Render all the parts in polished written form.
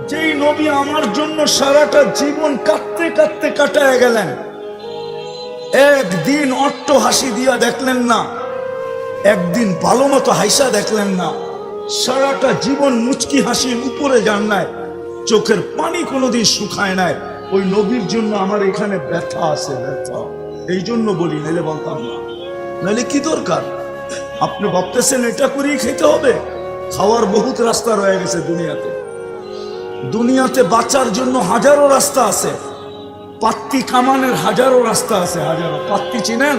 যেই নবী আমার জন্য সারাটা জীবন কাঁদতে কাঁদতে কাটায় গেলেন, একদিন অট্ট হাসি দিয়া দেখলেন না, একদিন ভালো মতো হাসা দেখলেন না, সারাটা জীবন মুচকি হাসির উপরে যান নাই, চোখের পানি কোনোদিন শুকায় নাই। ওই নবীর জন্য আমার এখানে ব্যথা আছে, ব্যথা। এই জন্য বলি, নাইলে বলতাম না। নাইলে কি দরকার? আপনি ভাবতেছেন এটা করেই খেতে হবে? খাওয়ার বহুত রাস্তা রয়ে গেছে দুনিয়াতে। দুনিয়াতে বাঁচার জন্য হাজারো রাস্তা আছে। পাত্তি কামানের হাজারো রাস্তা আছে, হাজারো। পাত্তি চিনেন?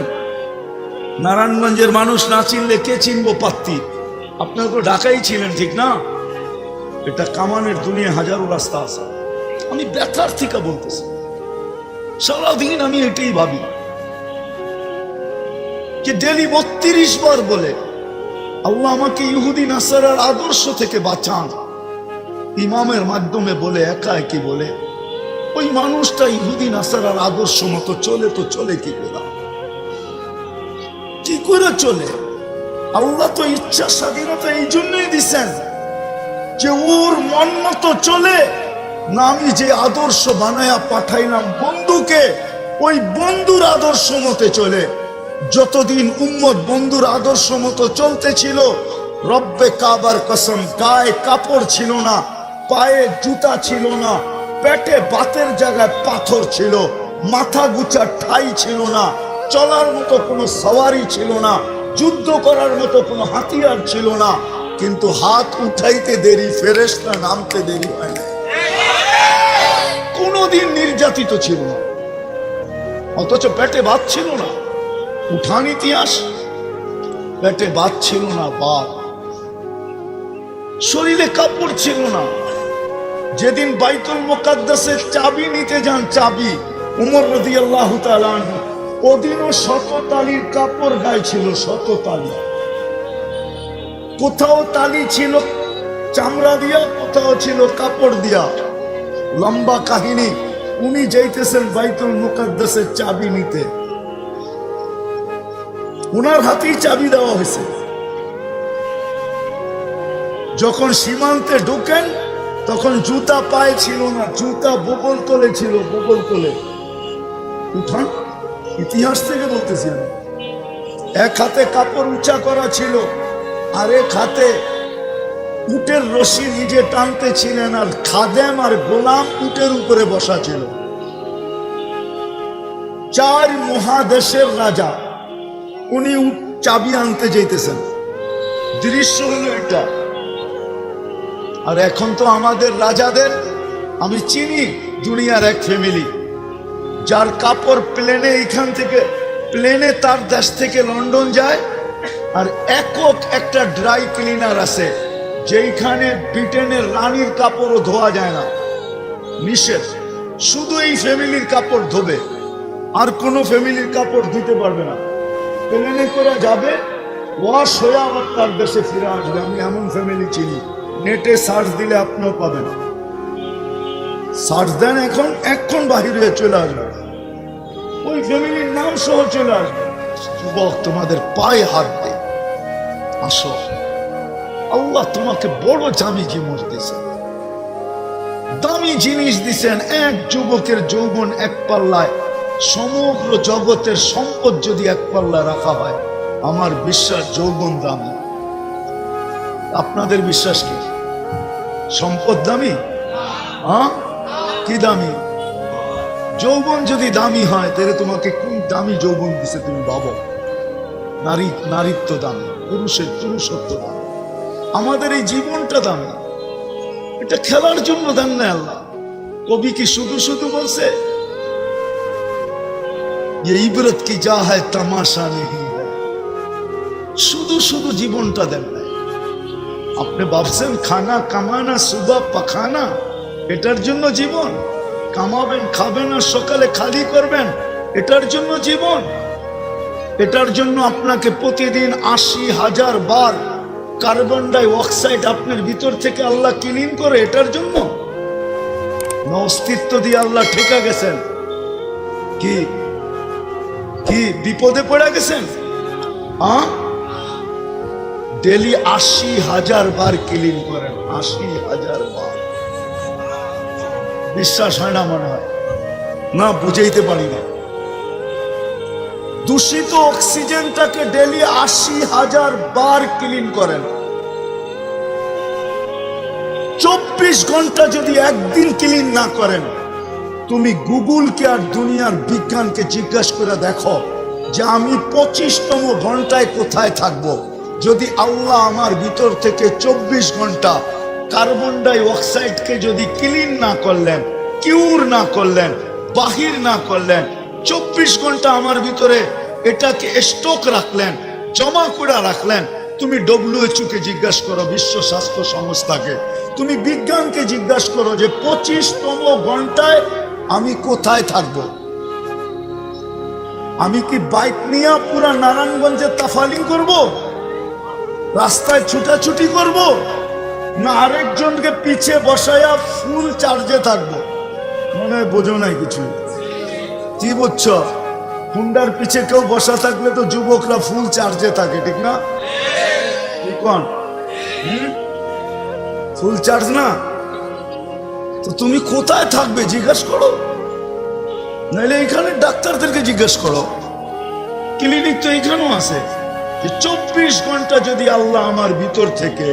নারায়ণগঞ্জের মানুষ না চিনলে কে চিনবো পাত্তি? আপনারা তো ঢাকাই ছিলেন, ঠিক না? এটা কামানের দুনিয়া হাজারো রাস্তা আছে। আমি ব্যথার থেকে বলতেছি, সারাদিন আমি এটাই ভাবি যে ডেলি 32 বার বলে আল্লাহ আমাকে ইহুদি নাসারার আদর্শ থেকে বাঁচান। ইমামের মাধ্যমে বলে, একা একই বলে। ওই মানুষটা ইহুদি নাসারার আদর্শ মতো চলে তো চলে কি করে? কি করে চলে? আল্লাহ তো ইচ্ছা স্বাধীনতা এই জন্যই দিচ্ছেন যে ওর মন মতো চলে না। আমি যে আদর্শ বানায়া পাঠাইলাম বন্ধুকে, ওই বন্ধুর আদর্শ মতে চলে। যতদিন উম্মত বন্ধুর আদর্শ মতো চলতেছিল, রব্বে কাবার কসম, গায়ে কাপড় ছিল না, পায়ে জুতা ছিল না, পেটে বাতের জায়গায় পাথর ছিল, মাথা গুছা ঠাই ছিল না, চলার মতো কোনো সওয়ারি ছিল না, যুদ্ধ করার মতো কোনো হাতিয়ার ছিল না। কিন্তু হাত উঠাইতে দেরি, ফেরেশতা নামতে দেরি হয় না। কোনদিন নির্যাতিত ছিল না, অথচ পেটে ভাত ছিল না। উঠান ইতিহাস, পেটে ভাত ছিল না, ভাত। শরীরে কাপড় ছিল না। যেদিন বাইতুল মুকাদ্দাসের চাবি নিতে যান, চাবি, উমর রাদিয়াল্লাহু তাআলা আনহু, ওদিনও 100 তালির কাপড় গায়ে ছিল, 100 তালি। কোথাও তালি ছিল চামড়া দিয়া, কোথাও ছিল কাপড় দিয়া। লম্বা কাহিনী। উনি যাইতেছেন বাইতুল মুকাদ্দাসের চাবি নিতে, উনার হাতেই চাবি দেওয়া হয়েছে। যখন সীমান্তে ঢুকেন তখন জুতা পায়ে ছিল না, জুতা বগল তলে ছিল, বগল তলে। উঠান, ইতিহাস থেকে বলতেছি আমি। এক হাতে কাপড় উঁচা করা ছিল, আর এক হাতে উটের রশি নিজে টানতে ছিলেন, আর খাদেম আর গোলাম উটের উপরে বসা ছিল। 4 মহাদেশের রাজা, উনি চাবি আনতে যাইতেছেন। দৃশ্য হলো এটা। আর এখন তো আমাদের রাজাদের আমি চিনি, দুনিয়ার এক ফ্যামিলি, যার কাপড় প্লেনে, এইখান থেকে প্লেনে তার দেশ থেকে লন্ডন যায়, আর একক একটা ড্রাই ক্লিনার আছে যেইখানে ব্রিটেনের রানীর কাপড়ও ধোয়া যায় না, নিষেধ। শুধু এই ফ্যামিলির কাপড় ধোবে, আর কোনো ফ্যামিলির কাপড় ধুতে পারবে না। প্লেনে করে যাবে, ওয়াশ হয়ে আবার তার দেশে ফিরে আসবে। আমি এমন ফ্যামিলি চিনি, নেটে সার্চ দিলে আপনিও পাবেন। সার্চ দেন, এখন বাহির হয়ে চলে আসবে, ওই ফ্যামিলির নাম সহ চলে আসবে। যুবক, তোমাদের পায়ে হাত দেয়, আসো। আল্লাহ তোমাকে বড় দামি জিনিস দিয়েছেন, দামি জিনিস দিছেন। এক যুবকের যৌবন এক পাল্লায়, সমগ্র জগতের সম্পদ যদি এক পাল্লায় রাখা হয়, আমার বিশ্বাস যৌবন দামি। আপনাদের বিশ্বাস কি সম্পদ দামি? হ্যাঁ, কি দামি? যৌবন যদি দামি হয়, তাহলে তোমাকে কোন দামি যৌবন দিছে তুমি ভাবো। নারীত্ব দামি, পুরুষত্ব দামি। আমাদের এই জীবনটা দামি, এটা খেলার জন্য দেন না আল্লাহ। কবি কি শুধু শুধু বলছে, ये इबरत की जा है तमाशा नहीं है। শুধু শুধু জীবনটা দেন না। আপনি ভাবছেন খানা কামানা সুবা পাখানা, এটার জন্য জীবন? কামাবেন, খাবেন, আর সকালে খালি করবেন, এটার জন্য জীবন? এটার জন্য আপনাকে প্রতিদিন 80,000 বার কার্বন ডাই অক্সাইড আপনার ভিতর থেকে আল্লাহ ক্লিন করে, এটার জন্য? না অস্তিত্ব দিয়ে আল্লাহ ঠেকা গেছেন? কি কি বিপদে পড়ে গেছেন? ডেলি 80,000 বার ক্লিন করেন, 80,000 বার। বিশ্বাস হয় না মনে হয়, না বুঝাইতে পারি না। দূষিত অক্সিজেনটাকে ডেলি ৮০,০০০ বার ক্লিন করেন। ২৪ ঘন্টা যদি একদিন ক্লিন না করেন, তুমি গুগলকে আর দুনিয়ার বিজ্ঞানকে জিজ্ঞাসা করে দেখো যে আমি ২৫তম ঘন্টায় কোথায় থাকবো। যদি আল্লাহ আমার ভিতর থেকে ২৪ ঘন্টা কার্বন ডাই অক্সাইডকে যদি ক্লিন না করলেন, কিউর না করলেন, বাহির না করলেন, ২৪ ঘন্টা আমার ভিতরে এটাকে স্টক রাখলেন, জমা করে রাখলেন, তুমি WHO কে জিজ্ঞাসা করো, বিশ্ব স্বাস্থ্য সংস্থাকে, তুমি বিজ্ঞানকে জিজ্ঞাসা করো যে ২৫তম ঘন্টায় আমি কোথায় থাকবো। আমি কি বাইক নিয়ে পুরা নারায়ণগঞ্জে তাফালিং করব, রাস্তায় ছুটাছুটি করব, না আরেকজনকে পিছে বসায়া ফুল চার্জে থাকবো? মনে হয় বোঝো নাই কিছু। কি বুঝছ? হুন্ডার পিছে কেউ বসা থাকলে তো যুবকরা ফুল চার্জে থাকে, ঠিক না? ফুল চার্জ না তো তুমি কোথায় থাকবে জিজ্ঞাসা করো, নাহলে এখানে ডাক্তারদেরকে জিজ্ঞাসা করো। ক্লিনিক তো এখানেও আছে। ২৪ ঘন্টা যদি আল্লাহ আমার ভিতর থেকে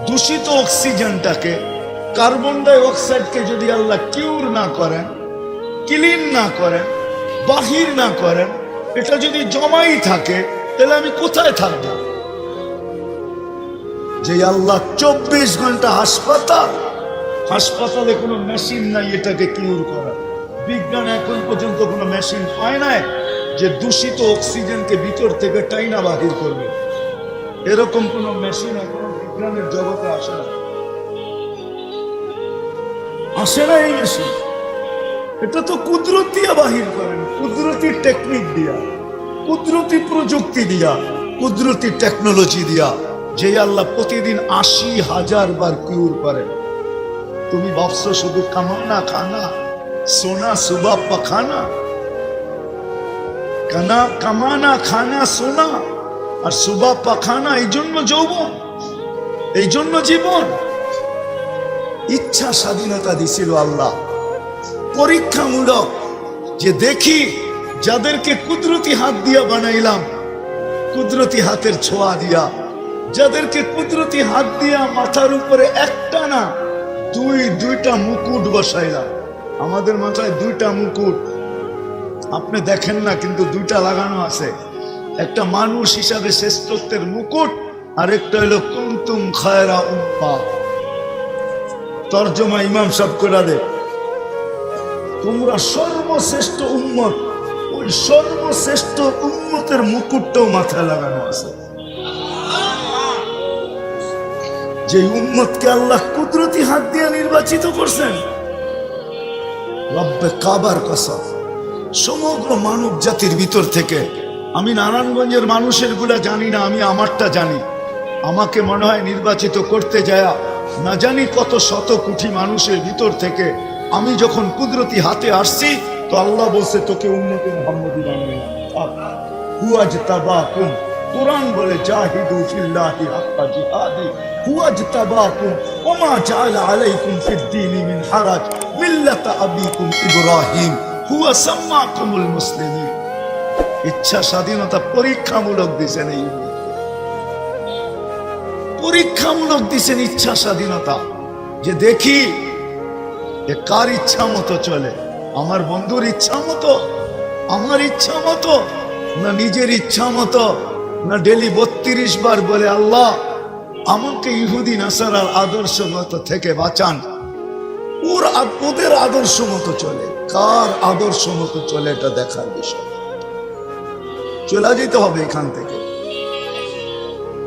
দূষিত অক্সিজেনটাকে, কার্বন ডাই অক্সাইডকে যদি আল্লাহ কিউর না করেন, ক্লিন না করেন, বাহির না করেন, এটা যদি জমাই থাকে, তাহলে আমি কোথায় থাকবো? যে আল্লাহ ২৪ ঘন্টা হাসপাতালে কোনো মেশিন নাই এটাকে কিউর করার। বিজ্ঞান এখন পর্যন্ত কোনো মেশিন পায় নাই যে দূষিত অক্সিজেনকে ভিতর থেকে টাইনা বাহির করবে। এরকম কোনো মেশিন এখন বিজ্ঞানের জগতে আসে না, এই মেশিন। এটা তো কুদরত দিয়া বাহির করেন, কুদরতি টেকনিক দিয়া, কুদরতি প্রযুক্তি দিয়া, কুদরতি টেকনোলজি দিয়া, যে আল্লাহ প্রতিদিন ৮০,০০০ বার কিউর করেন। তুমি ভাবছো শুধু কামানা খানা সোনা সুবা পাখানা, কামানা খানা সোনা আর সুবা পাখানা, এই জন্য যৌবন, এই জন্য জীবন। ইচ্ছা স্বাধীনতা দিছিল আল্লাহ পরীক্ষামূলক, যে দেখি যাদেরকে কুদরতি হাত দিয়া বানাইলাম, কুদরতি হাতের ছোঁয়া দিয়া, যাদেরকে কুদরতি হাত দিয়া মাথার উপরে একটা না দুইটা মুকুট বসাইলাম। আমাদের মাথায় ২টা মুকুট আপনি দেখেন না, কিন্তু ২টা লাগানো আছে। একটা মানুষ হিসাবে শ্রেষ্ঠত্বের মুকুট, আর একটা হলো কুনতুম খায়রা উম্মাহ। তর্জমা ইমাম সাহেব করে দে, তোমরা সর্বশ্রেষ্ঠ উম্মত। ওই সর্বশ্রেষ্ঠ উম্মতের মুকুটটাও মাথায় লাগানো আছে। যে উম্মতকে আল্লাহ কুদরতি হাত দিয়ে নির্বাচিত করছেন, রব্বে কাবার কসম, সমগ্র মানব জাতির ভিতর থেকে, আমি নারায়ণগঞ্জের মানুষের গুলা জানি না, আমি আমারটা জানি। আমাকে মনে হয় নির্বাচিত করতে যায় না জানি কত শত কোটি মানুষের ভিতর থেকে আমি যখন কুদরতি হাতে আসছি, তো আল্লাহ বলছে তোকে উম্মতে মুহাম্মদী বানাইলাম। হুয়াজতাবাকুম, কুরআন বলে জাহিদু ফিল্লাহি হাক্কা জিহাদি, হুয়াজতাবাকুম ওমা জাআলা আলাইকুম ফিদ-দীনি মিন হারাজ মিল্লাতা আবিকুম ইব্রাহিম হুয়া সাম্মাকুমুল মুসলিমিন। ইচ্ছা স্বাধীনতা পরীক্ষামূলক দিয়েছেন, এই পরীক্ষামূলক দিয়েছেন ইচ্ছা স্বাধীনতা, যে দেখি এ কার ইচ্ছা মতো চলে। আমার বন্ধুর ইচ্ছা মতো, আমার ইচ্ছা মতো, না নিজের ইচ্ছা মতো, না ডেলি ৩২ বার বলে আল্লাহ আমাকে ইহুদি নাসারার আদর্শগত থেকে বাঁচান। ওদের আদর্শ মতো চলে, কার আদর্শ মতো চলে এটা দেখার বিষয়। চলে যেতে হবে এখান থেকে।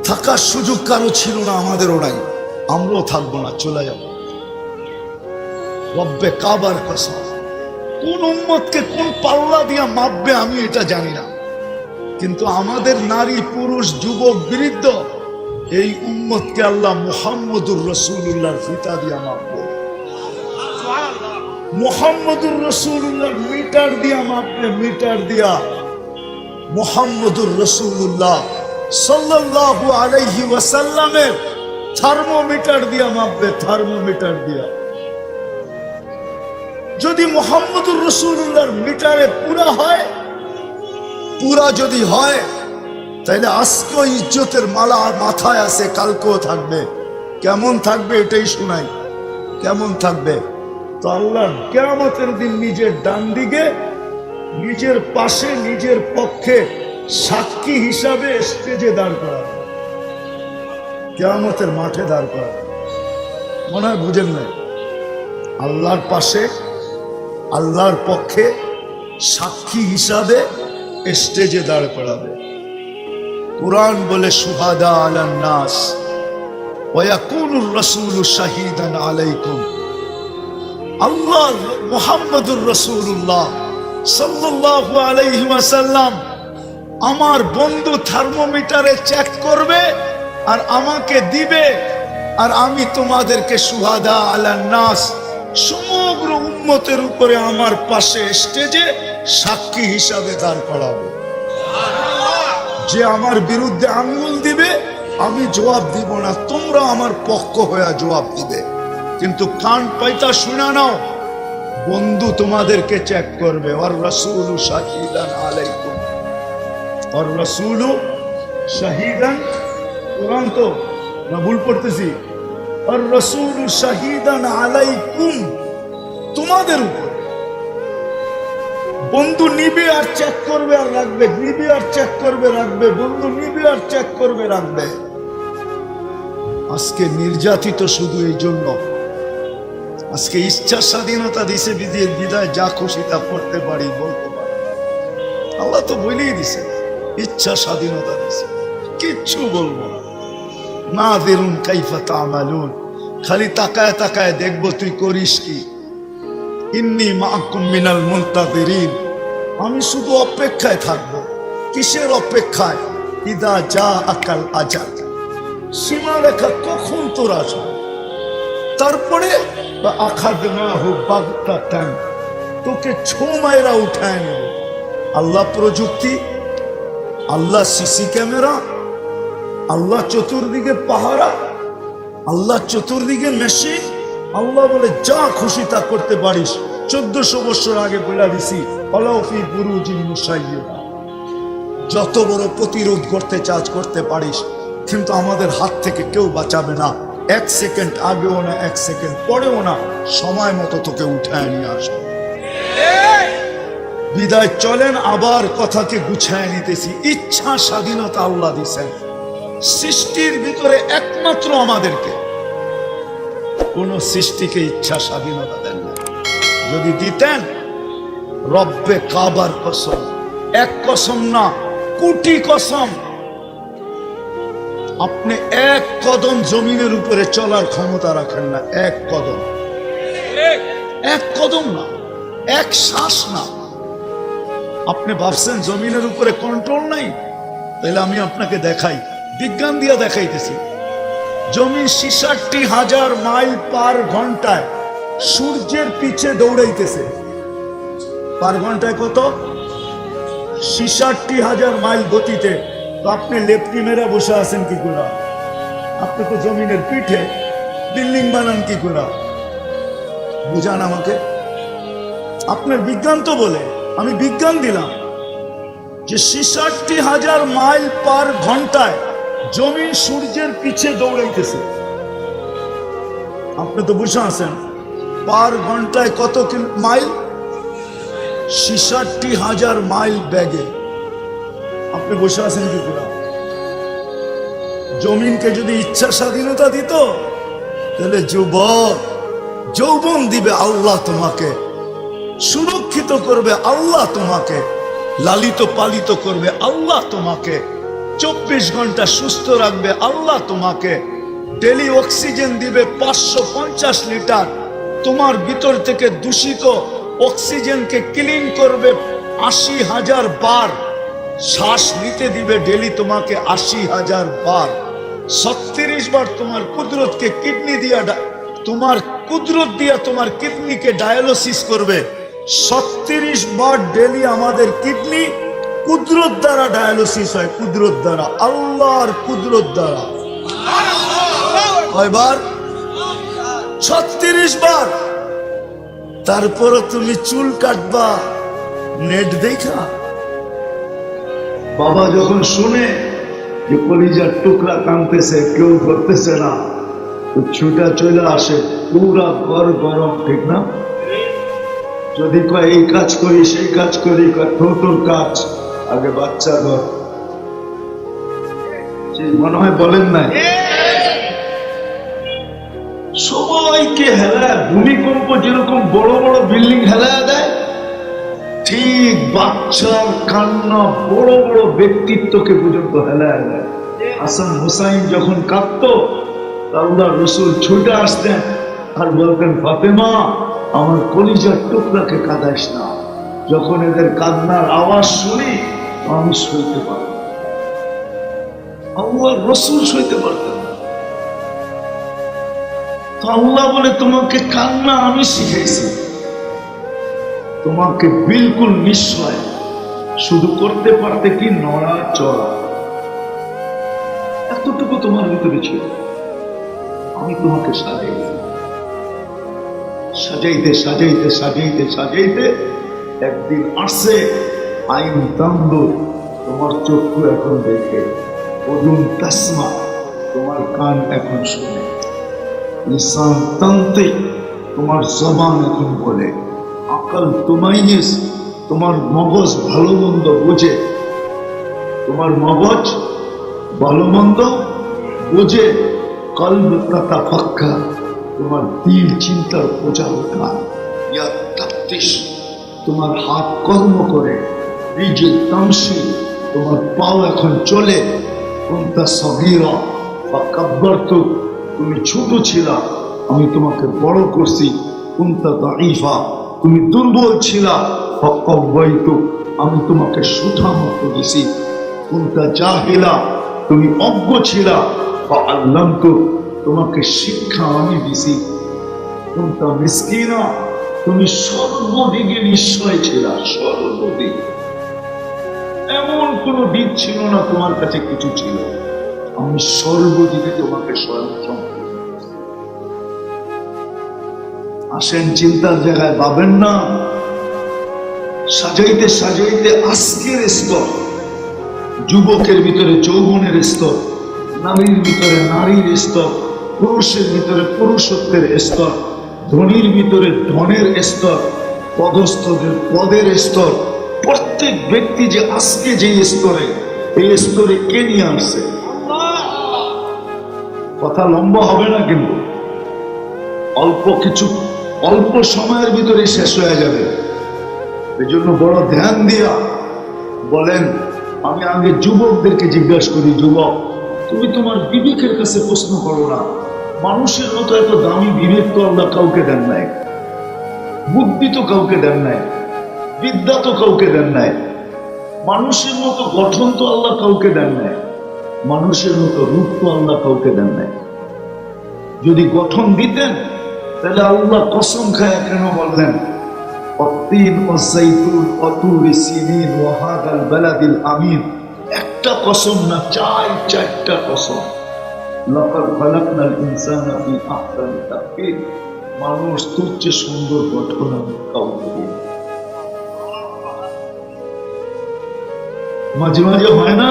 থাকার সুযোগ কারো ছিল না, আমাদেরও নাই, আমরাও থাকবো না, চলে যাব। রব্বে কাবার কসম, কোন উম্মতকে কোন পাল্লা দিয়া মাপবে আমি এটা জানি না, কিন্তু আমাদের নারী পুরুষ যুবক বৃদ্ধ এই উম্মতকে আল্লাহ মুহাম্মদুর রাসূলুল্লাহর ফিতা দিয়া মাপবে। মুহাম্মদুর রাসূলুল্লাহর মিটার দিয়া মাপবে, মিটার দিয়া। মুহাম্মদুর রাসূলুল্লাহ সাল্লাল্লাহু আলাইহি ওয়াসাল্লামের থার্মোমিটার দিয়া মাপবে, থার্মোমিটার দিয়া। যদি মুহাম্মদুর রাসূলুল্লাহর মিটারে পুরা হয়, পুরা যদি হয়, তাহলে আজকে ইজ্জতের মালা মাথায় আছে, কালকেও থাকবে। কেমন থাকবে এটাই শোনাই, কেমন থাকবে? তো আল্লাহ কিয়ামতের দিন নিজের ডান দিকে, নিজের পাশে, নিজের পক্ষে সাক্ষী হিসাবে স্টেজে দাঁড় করাবে, কিয়ামতের মাঠে দাঁড় করাবে। মনে হয় বুঝেন না? আল্লাহর পাশে, আল্লাহর পক্ষে সাক্ষী হিসাবে স্টেজে দাঁড় করাবে। কুরআন বলে শুহাদা আলান নাস ওয়া ইয়াকুনুর রাসূলু শাহীদান আলাইকুম। আল্লাহ মুহাম্মদুর রাসূলুল্লাহ সাল্লাল্লাহু আলাইহি ওয়াসাল্লাম আমার বন্ধু থার্মোমিটারে চেক করবে আর আমাকে দিবে, আর আমি তোমাদেরকে শুহাদা আলান নাস, সমগ্র উম্মতের উপরে আমার পাশে স্টেজে সাক্ষী হিসাবে দাঁড় করাবো। যে আমার বিরুদ্ধে আঙ্গুল দিবে আমি জবাব দিব না, তোমরা আমার পক্ষ হয়ে জবাব দিবে। কিন্তু কান পাইতা শুনে নাও, বন্ধু তোমাদেরকে চেক করবে। ওয়ার রাসূলু শাহীদান আলাইকুম, ওয়ার রাসূলু শাহীদান, কোরআন তো না ভুল পড়তেছি? ওয়ার রাসূলু শাহীদান আলাইকুম, তোমাদের উপর। বন্ধু নিবে আর চেক করবে আর রাখবে, নিবে আর চেক করবে রাখবে, বন্ধু নিবে আর চেক করবে রাখবে। আজকে নির্যাতিত শুধু এই জন্য, আজকে ইচ্ছা স্বাধীনতা দিছে বিদায় যা খুশি তা করতে পারি, বলতে পারি। আল্লাহ তো বলেই দিছে ইচ্ছা স্বাধীনতা দিছে, কিচ্ছু বলবো না। নাযিরুন কাইফা তা'মালুন, খালি তাকায় তাকায় দেখবো তুই করিস কি। ইন্নী মাআকুম মিনাল মুনতাযিরিন, আমি শুধু অপেক্ষায় থাকবো। কিসের অপেক্ষায়? ইদা জাআকাল আজাল, সীমারেখা কখন তোর আসবে। তারপরে আখাযনাহু বাগতাতান, তোকে ছো মাইরা উঠায় নেবে। আল্লাহ প্রযুক্তি, আল্লাহ সিসি ক্যামেরা, আল্লাহ চতুর্দিকে পাহারা, আল্লাহ চতুর্দিকে মেশিন। আল্লাহ বলে যা খুশি তা করতে পারিস। 1400 বছর আগে বলে দিছি, আলাফি বুরুজিন মুশাইয়্যিদা, যত বড় প্রতিরোধ করতে চাস করতে পারিস, কিন্তু আমাদের হাত থেকে কেউ বাঁচাবে না। 1 সেকেন্ড আগেও না, 1 সেকেন্ড পরেও না, সময় মতো তোকে উঠায় নিয়ে আসবে। বিদায় চলেন, আবার কথাকে গুছায় নিতেছি। ইচ্ছা স্বাধীনতা আল্লাহ দিছেন সৃষ্টির ভিতরে একমাত্র আমাদেরকে, কোন সৃষ্টিকে ইচ্ছা স্বাধীনতা দেন না। যদি দিতেন, রব্বে কাবার কসম, এক কসম না, কোটি কসম, আপনি এক কদম জমিনের উপরে চলার ক্ষমতা রাখেন না। এক কদম, এক কদম না, এক শ্বাস না। আপনি ভাবছেন জমিনের উপরে কন্ট্রোল নাই? তাহলে আমি আপনাকে দেখাই, বিজ্ঞান দিয়ে দেখাইতেছি। জমি 66,000 মাইল পার ঘন্টায় সূর্যের পিছে দৌড়াইতেছে। পার ঘন্টায় কত? 66,000 মাইল গতিতে। তো আপনি লেপটি মেরে বসে আছেন কি করে? আপনি তো জমিনের পিঠে, বিল্ডিং বানান কি করে? বুঝান আমাকে। আপনার বিজ্ঞান তো বলে, আমি বিজ্ঞান দিলাম যে 66,000 মাইল পার ঘন্টায় জমি সূর্যের পিছে দৌড়াইতেছে। আপনি তো বুঝে আছেন পার ঘন্টায় কত মাইল? 66,000 মাইল ব্যাগে। আপনি বসে আছেন কি করে? জমিনকে যদি ইচ্ছা স্বাধীনতা দিত, তাহলে যুবক যৌবন দিবে আল্লাহ, তোমাকে সুরক্ষিত করবে আল্লাহ, তোমাকে লালিত পালিত করবে আল্লাহ, তোমাকে 24 ঘন্টা সুস্থ রাখবে আল্লাহ, তোমাকে ডেলি অক্সিজেন দিবে 550 লিটার। তোমার ভিতর থেকে দূষিত অক্সিজেনকে ক্লিন করবে 80,000 বার। শ্বাস নিতে দিবে ডেলি তোমাকে 80,000 বার। 36 বার তোমার কুদরতকে কিডনি দিয়া, তোমার কুদরত দিয়া তোমার কিডনিকে ডায়ালিসিস করবে। 36 বার ডেলি আমাদের কিডনি কুদরত দ্বারা ডায়ালিসিস হয়, কুদরত দ্বারা, আল্লাহর কুদরত দ্বারা। কয়বার? 36 বার। তারপরও তুমি চুল কাটবা নেট দেখা? বাবা যখন শুনে যে কলিজার টুকরা কাঁদতেছে, কেউ ধরতেছে না, তো ছুটা চলে আসে, পুরা ঘর গরম, ঠিক না? যদি কয় এই কাজ করি সেই কাজ করি, তোর কাজ আগে বাচ্চা ঘর, মনে হয় বলেন না? সবাইকে হেলায়, ভূমিকম্প যেরকম বড় বড় বিল্ডিং হেলায় দেয়, ঠিক বাচ্চার কান্না বড় বড় ব্যক্তিত্বকে পর্যন্ত হেলায় দেয়। হাসান হুসাইন যখন কাঁদত, আল্লাহ রসুল ছুটে আসতেন আর বলতেন, ফাতেমা আমার কলিজার টুকরাকে কাঁদাইস না, যখন এদের কান্নার আওয়াজ শুনি আমি সইতে পারব। আল্লাহ রসুল সইতে পারতেন না। তো আল্লাহ বলে, তোমাকে কান্না আমি শিখাইছি, তোমাকে বিলকুল নিশ্চয় শুধু করতে পারতে কি নড়া চড়া, এতটুকু তোমার ভিতরে ছিল। আমি তোমাকে সাজাইতে সাজাইতে সাজাইতে সাজাইতে একদিন আসে আইন তান্দুর, তোমার চক্ষু এখন দেখে, অজুন তাসমা, তোমার কান এখন শুনে, লিসান তান্তে, তোমার জবান এখন বলে, আকল তুমাইনিস, তোমার মগজ ভালো মন্দ বুঝে, তোমার মগজ ভালো মন্দ বুঝে, কলব তাতাফাক্কার, তোমার দিল চিন্তার বোঝা ওঠা, ইয়া তাফতিশ, তোমার হাত কর্ম করে, রিজিল তামশি, তোমার পাও এখন চলে, কুনতা সগীরা ফাকাব্বারতু, তুমি ছোট ছিলা আমি তোমাকে বড় করছি, কুনতা দাঈফা, তুমি দুর্বল ছিলা, ফাকাওয়াইতু, আমি তোমাকে সুঠামো করেছি, কুনতা জাহিলা, তুমি অজ্ঞ ছিলা, ফাআল্লামতু, তোমাকে শিক্ষা আমি দিছি, কুনতা মিসকিনা, তুমি সর্বদিকে নিশ্চয় ছিলা, সর্বদিক, এমন কোন দিক ছিল না তোমার কাছে কিছু ছিল, আমি সর্বদিকে তোমাকে স্বয়ং। আসেন চিন্তার জায়গায় পাবেন না, সাজাইতে সাজাইতে আজকের স্তর, যুবকের ভিতরে যৌবনের স্তর, নারীর ভিতরে নারীর স্তর, পুরুষের ভিতরে পুরুষত্বের স্তর, ধনীর ভিতরে ধনের স্তর, পদস্থদের পদের স্তর, প্রত্যেক ব্যক্তি যে আজকে যে স্তরে, এই স্তরে কে নিয়ে আসছে? কথা লম্বা হবে না, কিন্তু অল্প সময়ের ভিতরে শেষ হয়ে যাবে। এই জন্য বড় ধ্যান দিয়া বলেন, আমি আগে যুবকদেরকে জিজ্ঞাসা করি, যুবক তুমি তোমার বিবেকের কাছে প্রশ্ন করো না, মানুষের মতো এত দামি বিবেক তো আল্লাহ কাউকে দেন নাই, বুদ্ধি তো কাউকে দেন নাই, বিদ্যা তো কাউকে দেন নাই, মানুষের মতো গঠন তো আল্লাহ কাউকে দেন নাই, মানুষের মতো রূপ তো আল্লাহ কাউকে দেন নাই। যদি গঠন দিতেন তাহলে আল্লাহ কসম খায় কেন বললেন, অত্তিন ওয়াযাইতুন ওয়াতুরি সিনিন ওয়া হাদাল বালাদিল আমিন, একটা কসম না, চারটা কসম। লাকাদ খালাকনাল ইনসানা ফি আহসানি তাকওয়িম, মানুষ তোর চেয়ে সুন্দর গঠন আমি কাউকে দিই। মাঝে মাঝে হয় না,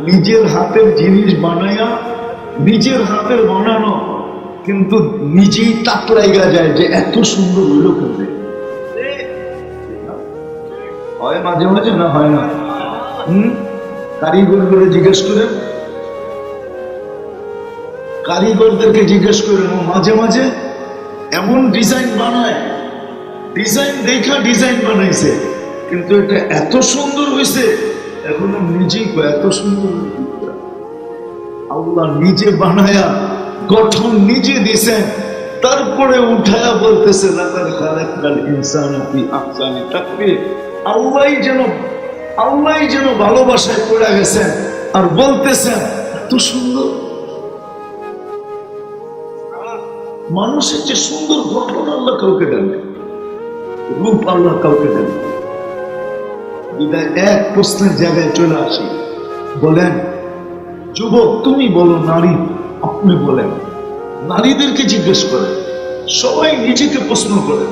নিজের হাতের জিনিস বানায়া, নিজের হাতের বানানো, কিন্তু নিজেই তাক লাগা যায় যে এত সুন্দর হইল কেন? হয় মাঝে মাঝে, না হয় না? কারিগরদের জিজ্ঞেস করেন, কারিগরদেরকে জিজ্ঞেস করেন, মাঝে মাঝে এমন ডিজাইন বানায়, ডিজাইন দেখা ডিজাইন বানাইছে, কিন্তু এটা এত সুন্দর হয়েছে, এখন নিজেই এত সুন্দর। আল্লাহ নিজে বানায়া গঠন নিজে দিছেন, তারপরে উঠায়া বলতেছে লাকাদ খালাকনাল ইনসানা ফি আহসানি তাকওয়িম। আল্লাহ যেন ভালোবাসায় পড়ে গেছেন আর বলতেছেন এত সুন্দর। মানুষের যে সুন্দর গঠন আল্লাহ কাউকে দেন, রূপ আল্লাহ কাউকে দেন। বিদায় এক প্রশ্নের জায়গায় চলে আসি, বলেন যুবক তুমি বলো, নারী আপনি বলেন, নারীদেরকে জিজ্ঞেস করেন, সবাই নিজেকে প্রশ্ন করেন,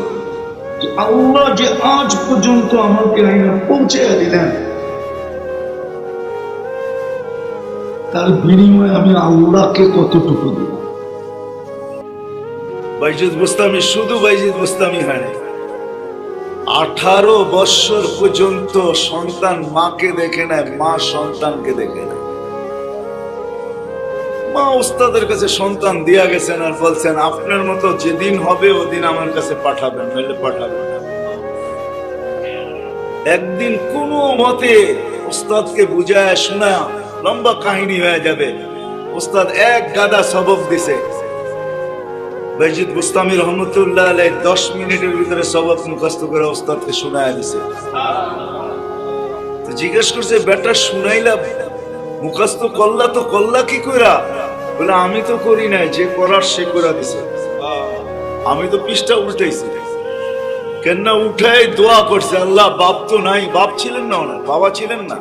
আল্লাহ যে আজ পর্যন্ত আমাকে আইনা পৌঁছে দিলেন, তার বিনিময়ে আমি আল্লাহকে কতটুকু দিব? বাইজিদ বুস্তামি শুধু বাইজিদ বুস্তামি হয় না, 18 বছর পর্যন্ত সন্তান মাকে দেখে নেয়, মা সন্তানকে দেখে নেয়। মা উস্তাদের কাছে সন্তান দিয়া গেছেন আর বলছেন আপনার মতো যেদিন হবে ওদিন আমার কাছে পাঠাবেন, নইলে পাঠাবেন না। একদিন কোনো মতে উস্তাদকে বুঝায় শোনা, লম্বা কাহিনী হয়ে যাবে। উস্তাদ এক গাদা সবক দিছে, বাইজিদ বুস্তামি রহমতুল্লাহ আলাইহি 10 মিনিটের ভিতরে সবক মুখস্থ করে উস্তাদকে শোনায় দিছে। তো জিজ্ঞেস করছে বেটা শুনাইলা, মুখস্থ করলা তো করলা কি কইরা? বলে আমি তো করি নাই, যে করার সে করে দিছে। আমি তো পৃষ্ঠা উল্টাইছি। কেননা উঠাই দোয়া করছে, আল্লাহ বাপ তো নাই, বাপ ছিলেন না, ওনার বাবা ছিলেন না,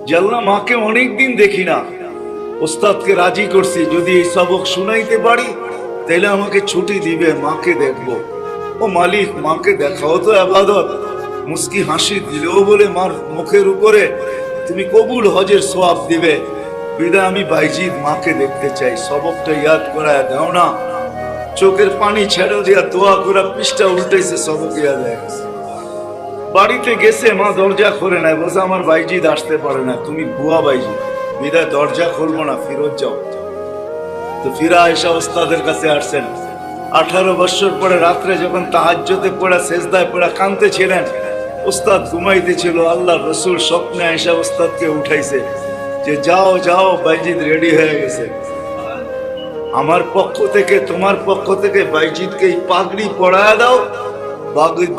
যে আল্লাহ মাকে অনেকদিন দেখি না, ওস্তাদকে রাজি করছি যদি এই সবক শুনাইতে পারি তাহলে আমাকে ছুটি দিবে, মাকে দেখবো। ও মালিক, মাকে দেখাও তো ইবাদত। মুস্কি হাসি দিলেও বলে মার মুখের উপরে তুমি কবুল হজের সওয়াব দিবে, বিদায় আমি বাইজিদ মাকে দেখতে চাই, সবকটা ইয়াদ করায় দাও না। চোখের পানি ছেড়ে দিয়া দোয়া করে পৃষ্ঠা উল্টাইছে, সবক ইয়াদ হয়ে গেছে। বাড়িতে গেছে, মা দরজা খুলে নাই, বলছে আমার বাইজিদ আসতে পারে না, তুমি বুয়া বাইজিদ, বিদায় দরজা খুলবো না, ফিরত যাও। তো ফিরা আয়েশা ওস্তাদের কাছে আসছেন। 18 বছর পরে রাত্রে যখন তাহাজ্জুদে পড়া সেজদায় পড়া কাঁদতেছিলেন, ওস্তাদ ঘুমাইতেছিল, আল্লাহ রসুল স্বপ্নে আয়েশা ওস্তাদকে উঠাইছে যে যাও যাও বাইজিদ রেডি হয়ে গেছে। আমার পক্ষ থেকে তোমার পক্ষ থেকে বাইজিদকে এই পাগড়ি পরায় দাও,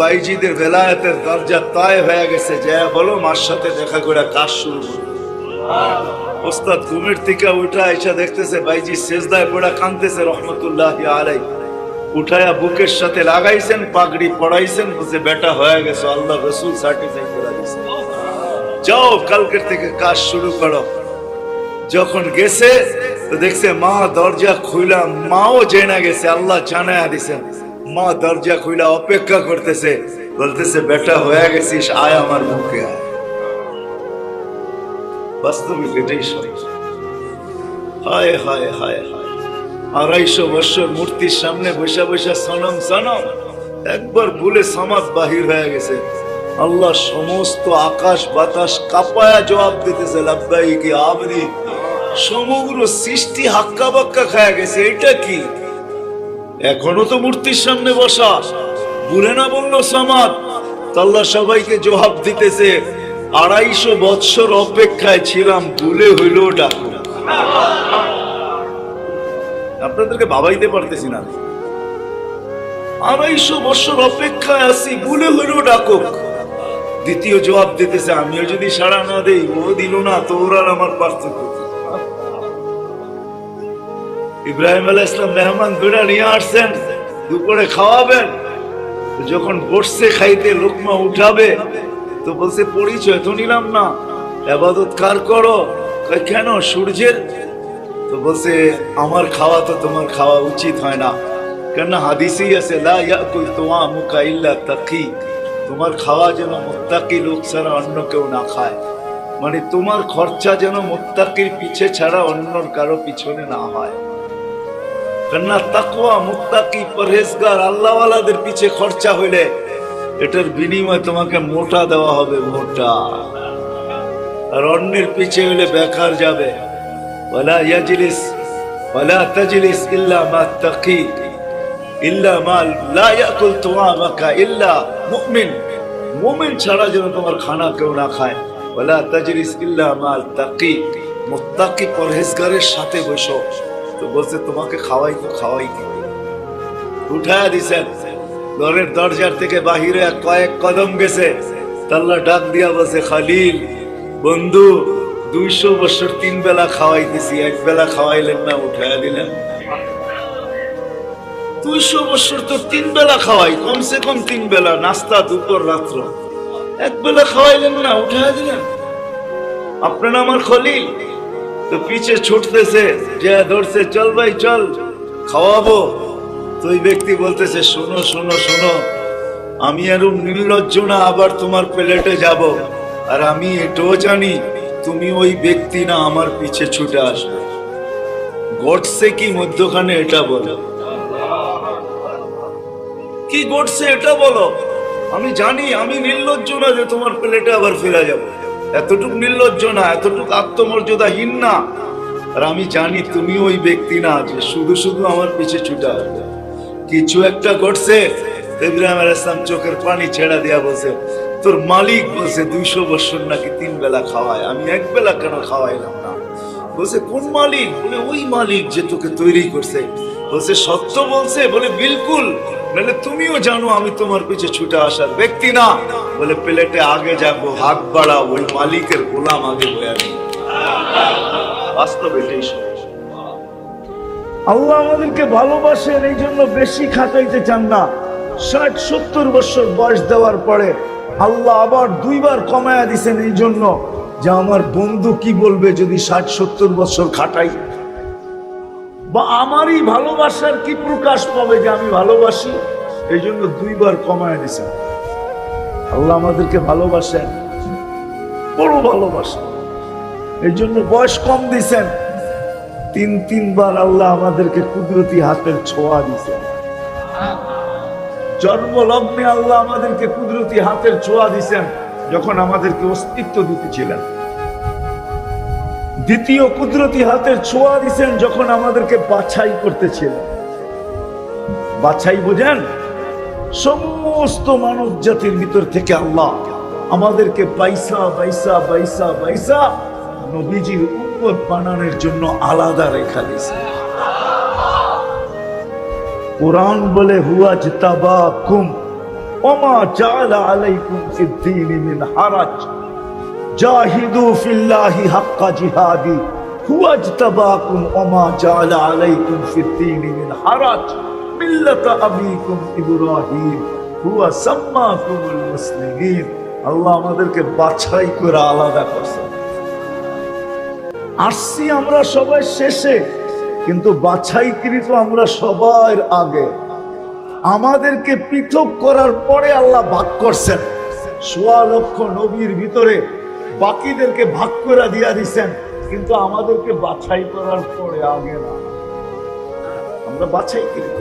বাইজিদের বেলায়েতের দরজা তায় হয়ে গেছে, যা বলো মার সাথে দেখা করে কাজ শুরু করো। ওস্তাদ ঘুমের থেকে উঠা আয়েশা দেখতেছে বাইজি সেজদায় পড়া কাঁদতেছে রহমতুল্লাহি আলাইহি, উঠায়া বুকের সাথে লাগাইছেন, পাগড়ি পড়াইছেন, বুঝে বেটা হয়ে গেছে, আল্লাহ রসুল সার্টিফাই করে দিয়েছে, যাও কালকের থেকে কাজ শুরু করো। যখন গেছে তো দেখছে মা দরজা খুইলা, মাও জেনে গেছে, আল্লাহ জানায়া দিছেন। মা দরজা খুইলা অপেক্ষা করতেছে, বলতেছে বেটা হয়ে গেছিস, আয় আমার মুখে আয়। বাস্তবিক এটাই সত্য। হায় হায় হায় হায়, 250 বছর মূর্তির সামনে বসে বসে সনম সনম, একবার ভুলে সামাদ বাহির হয়ে গেছে। আল্লাহ সমস্ত আকাশ বাতাস কাঁপায়া জবাব দিতেছে লাব্বাইকি আবদি, সমগ্র সৃষ্টি হাক্কা বাক্কা খায়া গেছে, এটা কি? এখনো তো মূর্তির সামনে বসা, ভুলে না বললো সামাদ। আল্লাহ সবাইকে জবাব দিতেছে 250 বছর অপেক্ষায় ছিলাম, ভুলে হইল ডাকো। আপনাদেরকে ভাবাইতে পারতেছি না, 250 বছর অপেক্ষায় আছি, ভুলে হইল ডাকো। দ্বিতীয় জবাব দিতেছে আমিও যদি সাড়া না দেই, ও দিল না, তোর আর আমার পার্থক্য। ইব্রাহিম আলাইহিস সালাম মেহমান দুইটা নিয়ে আসছেন, দুপুরে খাওয়াবেন। যখন বসছে খাইতে, লোকমা উঠাবে, তো বলছে পরিচয় তো নিলাম না, ইবাদত কার করো? কেন? সূর্যের। তো বলছে আমার খাওয়া তো তোমার খাওয়া উচিত হয় না, কেন হাদিসেই আছে লা ইয়াকুল তুআমুকা ইল্লা তাকি, তোমার খাওয়া যেন মুত্তাকি লোক ছাড়া অন্য কেউ না খায়, মানে তোমার খরচা যেন মুত্তাকির পিছে ছাড়া অন্যর কারো পিছনে না হয়। কেননা তাকওয়া, মুত্তাকি, পরহেজগার, আল্লাহওয়ালাদের পিছে খরচা হইলে এটার বিনিময়ে তোমাকে মোটা দেওয়া হবে, মোটা। আর অন্যের পিছে হইলে বেকার যাবে। ওয়ালা ইয়াজলিস ওয়ালা তাজলিস ইল্লা মা তাকি ইল্লা মা লা ইয়াকুল তুআমাকা ইল্লা মুমিন, মুমিন ছাড়া যেন তোমার খানা কেউ না খায়। ওয়ালা তাজলিস ইল্লা মা তাকি, মুত্তাকি পরহেজগারের সাথে বসো। তো বলছে তোমাকে খাওয়াই তো খাওয়াই কি, উঠায়া দিছেন। ঘরের দরজার থেকে বাহিরে কয়েক কদম গেছে, আল্লাহ ডাক দিয়া বলছে খালিল বন্ধু, 200 বছর 3 বেলা খাওয়াইতেছি, এক বেলা খাওয়াইলেন না, উঠায়া দিলেন। 200 বছর তো 3 বেলা খাওয়াই, কমসে কম 3 বেলা, নাস্তা, দুপুর, রাত্র, এক বেলা খাওয়াইলেন না, উঠায়া দিলেন। আপনারা আমার খলিল। তো পিছে ছুটতেছে, যে ধরছে চল ভাই চল খাওয়াবো। তো ওই ব্যক্তি বলতেছে শোনো শোনো শোনো, আমি এরম নির্লজ্জ না আবার তোমার প্লেটে যাব। আর আমি এটাও জানি তুমি ওই ব্যক্তি না আমার পিছে ছুটে আসবে। গডসে কি মধ্যখানে এটা বলো, কি গডসে এটা বলো। আমি জানি আমি নির্লজ্জ না যে তোমার প্লেটে আবার ফিরে যাব, এতটুক নির্লজ্জ না, এতটুক আত্মমর্যাদাহীন না। আর আমি জানি তুমি ওই ব্যক্তি না যে শুধু শুধু আমার পিছে ছুটে আসবে। কিছু একটা ঘটছে। ইব্রাহিম আলাইহিস সালাম চোখের পানি ছেড়া দিয়া বলছে, তোর মালিক বলছে 200 বছর নাকি 3 বেলা খাওয়ায়, আমি এক বেলা কেন খাওয়াইলাম না? বলছে কোন মালিক? বলে ওই মালিক যে তোকে তৈরি করছে। বলছে সত্য বলছে? বলে বিলকুল, নাহলে তুমিও জানো আমি তোমার পিছে ছুটে আসার ব্যক্তি না। বলে প্লেটে আগে যাবো, হাত বাড়াও, ওই মালিকের গোলাম আগে বয়ে আনি। বাস্তবে এটাই সত্য। আল্লাহ আমাদেরকে ভালোবাসেন, এই জন্য বেশি খাটাইতে চান না। 60-70 বছর বয়স দেওয়ার পরে আল্লাহ আবার 2 বার কমায়া দিছেন, এই জন্য যে আমার বন্ধু কি বলবে যদি 60-70 বছর খাটাই, বা আমারই ভালোবাসার কি প্রকাশ পাবে যে আমি ভালোবাসি। এই জন্য 2 বার কমায়া দিছেন। আল্লাহ আমাদেরকে ভালোবাসেন, বড় ভালোবাসেন, এই জন্য বয়স কম দিছেন। 3 বার আল্লাহ আমাদেরকে কুদরতি হাতের ছোঁয়া দিছেন। জন্মলগ্নে আল্লাহ আমাদেরকে কুদরতি হাতের ছোঁয়া দিছেন যখন আমাদেরকে অস্তিত্ব দিতেছিলেন। দ্বিতীয় কুদরতি হাতের ছোঁয়া দিছেন যখন আমাদেরকে বাছাই করতেছিলেন। বাছাই বোঝেন? সমস্ত মানব জাতির ভিতর থেকে আল্লাহ আমাদেরকে বাইসা বাইসা বাইসা বাইসা নবীজির উম্মত বানানোর জন্য আলাদা রেখা দিয়েছে। কুরআন বলে হুয়া জিতাবাকুম ওমা জাআলা আলাইকুম ফিদ-দীনি মিন হারাজ জাহিদু ফিল্লাহি হাক্কা জিহাদি হুয়া জিতাবাকুম ওমা জাআলা আলাইকুম ফিদ-দীনি মিন হারাজ মিল্লাতা আবিকুম ইব্রাহিম হুয়া সাম্মাকুমুল মুসলিমিন। আল্লাহ আমাদেরকে বাছাই করে আলাদা করছেন। আসছি আমরা সবাই শেষে, কিন্তু বাছাইকৃত আমরা সবার আগে। আমাদেরকে পৃথক করার পরে আল্লাহ ভাগ করছেন। 1.25 লক্ষ নবীর ভিতরে বাকিদেরকে ভাগ করে দিয়া দিছেন, কিন্তু আমাদেরকে বাছাই করার পরে আগে না, আমরা বাছাইকৃত।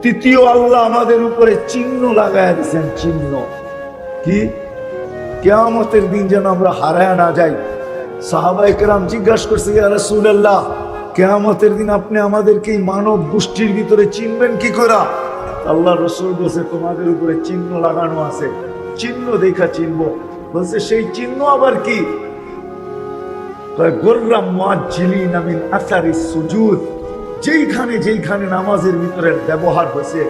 তৃতীয় আল্লাহ আমাদের উপরে চিহ্ন লাগায়া দিছেন। চিহ্ন কি? কিয়ামতের দিন যেন আমরা হারায় না যাই। সাহাবায়ে কেরাম জিজ্ঞাসা করছে, ইয়া রাসূলুল্লাহ, কিয়ামতের দিন আপনি আমাদেরকে এই মানব গোষ্ঠীর ভিতরে চিনবেন কি করে? আল্লাহ রাসূল বলেছে, তোমাদের উপরে চিহ্ন লাগানো আছে, চিহ্ন দেখা চিনবো। বলছে সেই চিহ্ন আবার কি? গুররাম মুআজ্জিলিনা মিন আসারিস সুজুদ। যেইখানে যেইখানে নামাজের ভিতরে ব্যবহার হয়েছে,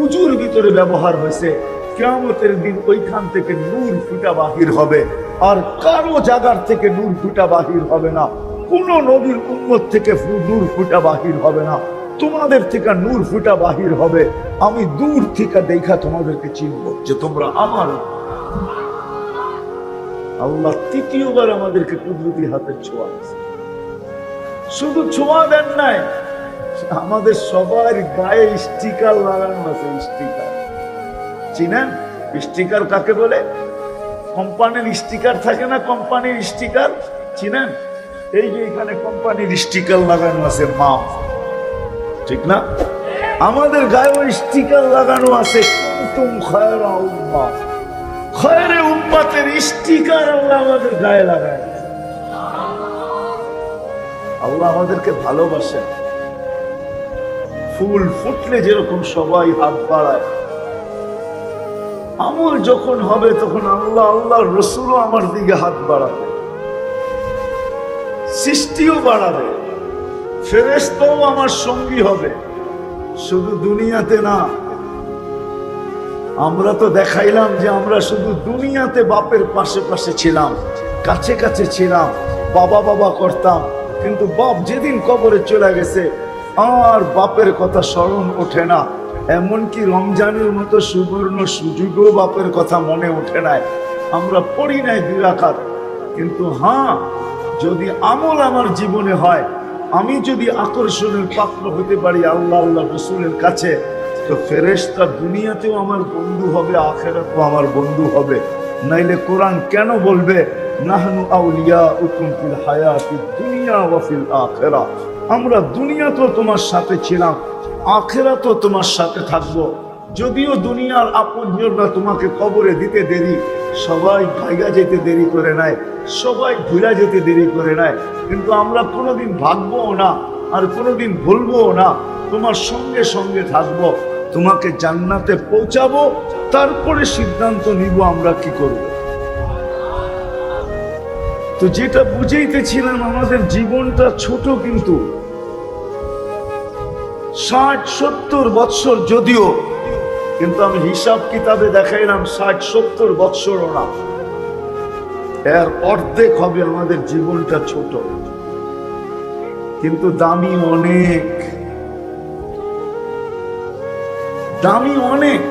উজুর ভিতরে ব্যবহার হয়েছে, কিয়ামতের দিন ওইখান থেকে নূর ফুটা বাহির হবে। আর কারো জায়গার থেকে নূর ফুটা বাহির হবে না। কোন নবীর উম্মত থেকে নূর ফুটা বাহির হবে না। তোমাদের থেকে নূর ফুটা বাহির হবে। আমি দূর থেকে দেখা তোমাদেরকে চিনব যে তোমরা আমার। আল্লাহ তৃতীয়বার আমাদেরকে কুদরতি হাতের ছোঁয়া দিয়েছে। শুধু ছোঁয়া দেন নাই, আমাদের সবার গায়ে স্টিকার লাগানো আছে। স্টিকার চিনেন? স্টিকার কাকে বলে? কোম্পানির স্টিকার থাকে না, কোম্পানির স্টিকার চিনেন? এই যে এখানে কোম্পানির স্টিকার লাগানো আছে, মাপ, ঠিক না? আমাদের গায়ে ওই স্টিকার লাগানো আছে, কুনতুম খায়রা উম্মাহ। খায়রে উম্মতের স্টিকার আল্লাহ আমাদের গায়ে লাগায়। আল্লাহ আমাদেরকে ভালোবাসেন। ফুল ফুটলে যেরকম সবাই হাত বাড়ায়, আমল যখন হবে তখন আল্লাহ আল্লাহর রাসূলও আমার দিকে হাত বাড়াবে, সৃষ্টিও বাড়াবে, ফেরেশতাও আমার সঙ্গী হবে। শুধু দুনিয়াতে না, আমরা তো দেখাইলাম যে আমরা শুধু দুনিয়াতে বাপের পাশে পাশে ছিলাম, কাছে কাছে ছিলাম, বাবা বাবা করতাম, কিন্তু বাপ যেদিন কবরে চলে গেছে আর বাপের কথা স্মরণ ওঠে না। এমনকি রমজানের মতো সুবর্ণ সুযোগও বাপের কথা মনে ওঠে নাই। আমরা পড়ি নাই 2 রাকাত, কিন্তু হ্যাঁ, যদি আমল আমার জীবনে হয়, আমি যদি আকর্ষণের পাত্র হতে পারি আল্লাহ আল্লাহ রাসূলের কাছে, তো ফেরেশতা দুনিয়াতেও আমার বন্ধু হবে, আখিরাতেও আমার বন্ধু হবে, নাইলে কোরআন কেন বলবে নাহনু আউলিয়াউকুম ফিল হায়াতিদ দুনিয়া ওয়া ফিল আখিরাহ, আমরা দুনিয়াতেও তোমার সাথে ছিলাম, আখিরাতেও তোমার সাথে থাকবো। যদিও দুনিয়ার আপনজনরা তোমাকে কবরে দিতে দেরি, সবাই ভাইগা যেতে দেরি করে নেয়, সবাই ভুলা যেতে দেরি করে নেয়, কিন্তু আমরা কোনোদিন ভাগবো না আর কোনোদিন ভুলবো না, তোমার সঙ্গে সঙ্গে থাকবো, তোমাকে জান্নাতে পৌঁছাবো, তারপরে সিদ্ধান্ত নিব আমরা কি করব। তো যেটা বুঝাইতেছিলাম, আমাদের জীবনটা ছোট, কিন্তু 60-70 বৎসর যদিও, কিন্তু আমি হিসাব কিতাবে দেখাইলাম 60-70 বৎসরও না, এর অর্ধেক হবে আমাদের জীবনটা ছোট, কিন্তু দামি অনেক, দামি অনেক।